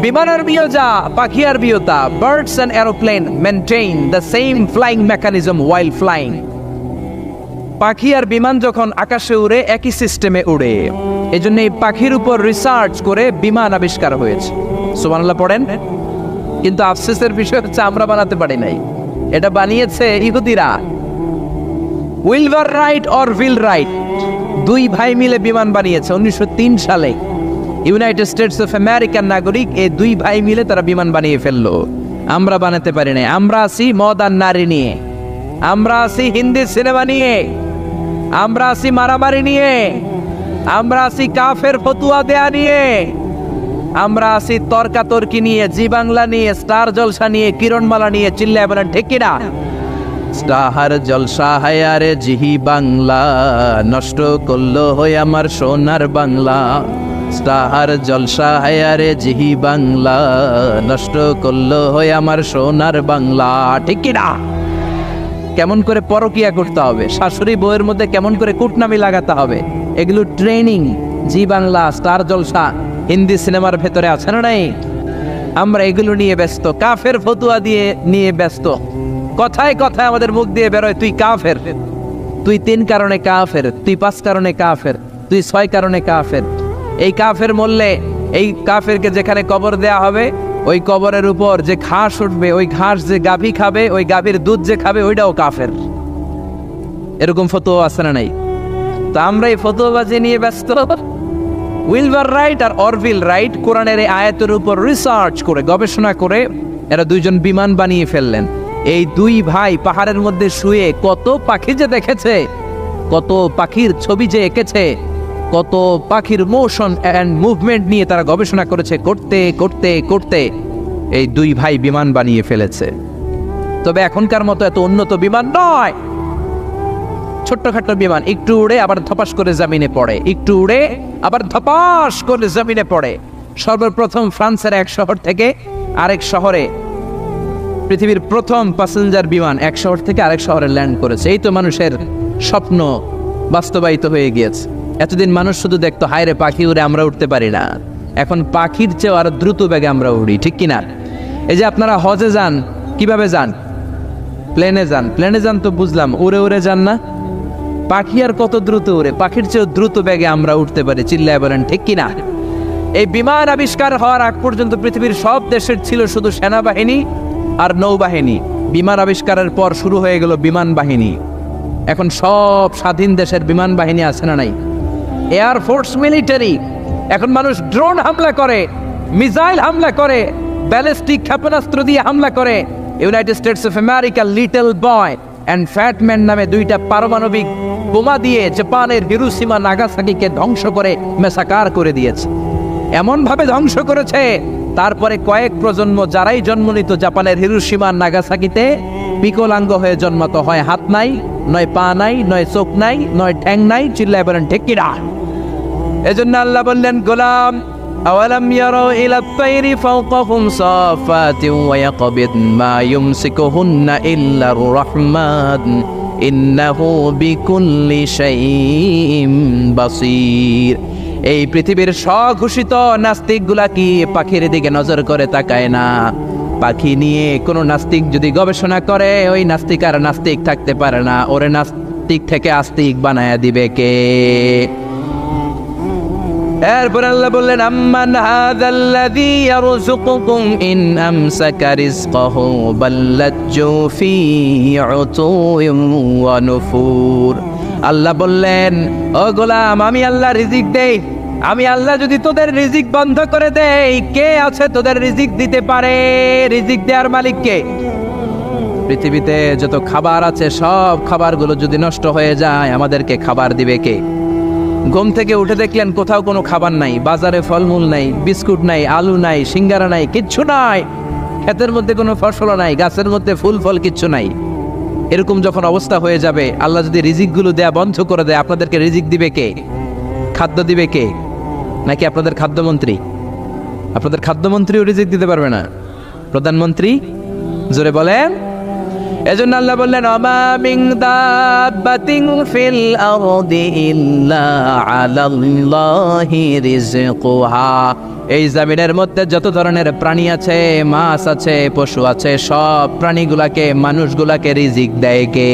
বিমান আরবিও যা, পাখি আরবিও তা। Birds and aeroplane maintain the same flying mechanism while flying. পাখি আর বিমান যখন আকাশে উড়ে একই সিস্টেমে উড়ে, এই জন্য এই পাখির উপর রিসার্চ করে বিমান আবিষ্কার হয়েছে। সুবহানাল্লাহ পড়েন। কিন্তু আফসোসের বিষয় হচ্ছে আমরা বানাতে পারি নাই, এটা বানিয়েছে ইহুদিরা। উইলভার রাইট অর উইল রাইট দুই ভাই মিলে বিমান বানিয়েছে 1903 সালে। ইউনাইটেড স্টেটস অফ আমেরিকার নাগরিক এই দুই ভাই মিলে তারা বিমান বানিয়ে ফেললো। আমরা বানাতে পারি নাই। আমরা আছি মদ আর নারী নিয়ে, আমরা আছি হিন্দি সিনেমা নিয়ে, আমরা আছি মারামারি নিয়ে, আমরা আছি কাফের ফতুয়া দেয়া নিয়ে, আমরা আছি তর্কাতর্কি নিয়ে, জি বাংলা নিয়ে, স্টার জলসা নিয়ে, কিরণমালা নিয়ে। চিল্লায় বলেন ঠিক কিনা? স্টার জলসা হায়ারে জিহি বাংলা, নষ্ট করলো হয়ে আমার সোনার বাংলা। স্টার জলসা হায়ারে জিহি বাংলা, নষ্ট করলো হয়ে আমার সোনার বাংলা। ঠিক কিনা? কেমন করে পরকিয়া করতে হবে, শাশুড়ি বউয়ের মধ্যে কেমন করে কুটনামি লাগাতে হবে, এগুলো ট্রেনিং জি বাংলা, স্টার জলসা, হিন্দি সিনেমার ভেতরে আছে না নাই? আমরা এগুলো নিয়ে ব্যস্ত, কাফের ফতুয়া দিয়ে নিয়ে ব্যস্ত। কথায় কথায় আমাদের মুখ দিয়ে বেরোয় তুই কাফের, তুই 3 কারণে কাফের, তুই 5 কারণে কাফের, তুই 6 কারণে কাফের। এই কাফের মরলে এই কাফেরকে যেখানে কবর দেয়া হবে ওই কবরের উপর যে ঘাস উঠবে, ওই ঘাস যে গাভী খাবে, ওই গাভীর দুধ যে খাবে ওইটাও কাফের। এরকম ফতোয়া আছে না নাই? তো আমরা এই ফতোয়াবাজি নিয়ে ব্যস্ত। উইলভার রাইট আর অরভিল রাইট কোরআনের এই আয়াতের উপর রিসার্চ করে, গবেষণা করে এরা দুইজন বিমান বানিয়ে ফেললেন। এই দুই ভাই পাহাড়ের মধ্যে শুয়ে কত পাখি যে দেখেছে, কত পাখির ছবি যে এঁকেছে, কত পাখির মোশন অ্যান্ড মুভমেন্ট নিয়ে তারা গবেষণা করেছে। করতে করতে করতে এই দুই ভাই বিমান বানিয়ে ফেলেছে। তবে এখনকার মতো এত উন্নত বিমান নয়, ছোট্টখাট্ট বিমান, একটু উড়ে আবার ধপাস করে জমিনে পড়ে, একটু উড়ে আবার ধপাস করে জমিনে পড়ে। সর্বপ্রথম ফ্রান্সের এক শহর থেকে আরেক শহরে পৃথিবীর প্রথম প্যাসেঞ্জার বিমান এক শহর থেকে আরেক শহরে ল্যান্ড করেছে। এই তো মানুষের স্বপ্ন বাস্তবায়িত হয়ে গিয়েছে। এতদিন মানুষ শুধু দেখতো হায় রে পাখি উড়ে, আমরা উঠতে পারি না। এখন পাখির চেয়েও আরো দ্রুত বেগে আমরা উড়ি। ঠিক কিনা? এই যে আপনারা হজে যান, কিভাবে যান? প্লেনে যান। প্লেনে যান তো বুঝলাম, উড়ে উড়ে যান না? পাখি আর কত দ্রুত উড়ে, পাখির চেয়েও দ্রুত বেগে আমরা উঠতে পারি। চিল্লায় বলেন ঠিক কিনা? এই বিমান আবিষ্কার হওয়ার আগ পর্যন্ত পৃথিবীর সব দেশের ছিল শুধু সেনাবাহিনী আর নৌবাহিনী। বিমান আবিষ্কারের পর শুরু হয়ে গেল বিমান বাহিনী। এখন সব স্বাধীন দেশের বিমান বাহিনী আছে না নাই? Air force, military. এখন মানুষ ড্রোন হামলা করে, মিসাইল হামলা করে, ব্যালিস্টিক ক্ষেপণাস্ত্র দিয়ে হামলা করে। United states of America little boy and fat man নামে 2টা পারমাণবিক বোমা দিয়ে জাপানের হিরোশিমা নাগাসাকিকে ধ্বংস করে মেসাকার করে দিয়েছে। এমন ভাবে ধ্বংস করেছে, তারপরে কয়েক প্রজন্ম যারাই জন্ম নিত জাপানের হিরোশিমা নাগাসাকিতে বিকলাঙ্গ হয়ে জন্মাতো। হয় হাত নাই, নয় পা নাই, নয় চোখ নাই, নয় ঠ্যাং নাই। চিল্লায় বলেন ঠিক কিনা? এজন্য আল্লাহ বললেন, গোলাম আওয়ালাম ইয়ারাউ ইলা আত-তায়রি ফাওকাহুম সাফাতিন ওয়া ইয়াকবিদ মা ইউমসিকুহুন্না ইল্লার রাহমান ইন্নাহু বিকুল্লি শাইইন বাসীর। এই পৃথিবীর স্বঘোষিত নাস্তিকগুলা কি পাখির দিকে নজর করে তাকায় না? পাখি নিয়ে কোন নাস্তিক যদি গবেষণা করে, ওই নাস্তিক আর নাস্তিক থাকতে পারে না। ওরে নাস্তিক থেকে আস্তিক বানায়া দিবে কে? এরপর আল্লাহ বললেন, আম্মান হাযাল্লাযী ইয়ারযুকুকুম ইন আমসাকা রিজকাহু বাল্লাজ্জু ফী উতুইন ওয়া নুফুর। আল্লাহ বললেন, ও গোলাম, আমি আল্লাহ রিজিক দেই, আমি আল্লাহ যদি তোদের রিজিক বন্ধ করে দেই, কে আছে তোদের রিজিক দিতে পারে? রিজিক দেওয়ার মালিক কে? পৃথিবীতে যত খাবার আছে সব খাবারগুলো যদি নষ্ট হয়ে যায়, আমাদেরকে খাবার দিবে কে? ঘুম থেকে উঠে দেখলেন কোথাও কোনো খাবার নাই, বাজারে ফলমূল নাই, বিস্কুট নাই, আলু নাই, সিঙ্গারা নাই, কিচ্ছু নাই, ক্ষেতের মধ্যে কোনো ফসল নাই, গাছের মধ্যে ফুল ফল কিচ্ছু নাই। এরকম যখন অবস্থা হয়ে যাবে, আল্লাহ যদি রিজিকগুলো দেয়া বন্ধ করে দেয়, আপনাদেরকে রিজিক দিবে কে? খাদ্য দিবে কে? নাকি আপনাদের খাদ্যমন্ত্রী? আপনাদের খাদ্যমন্ত্রীও রিজিক দিতে পারবে না, প্রধানমন্ত্রী? জোরে বলেন। এজন্য আল্লাহ বললেন, ওমা মিন দাব্বাতিন ফিল আরদি ইল্লা আলাল্লাহি রিজকুহা। এই জমিনের মধ্যে যত ধরনের প্রাণী আছে, মাছ আছে, পশু আছে, সব প্রাণীগুলাকে, মানুষগুলাকে রিজিক দেয় কে?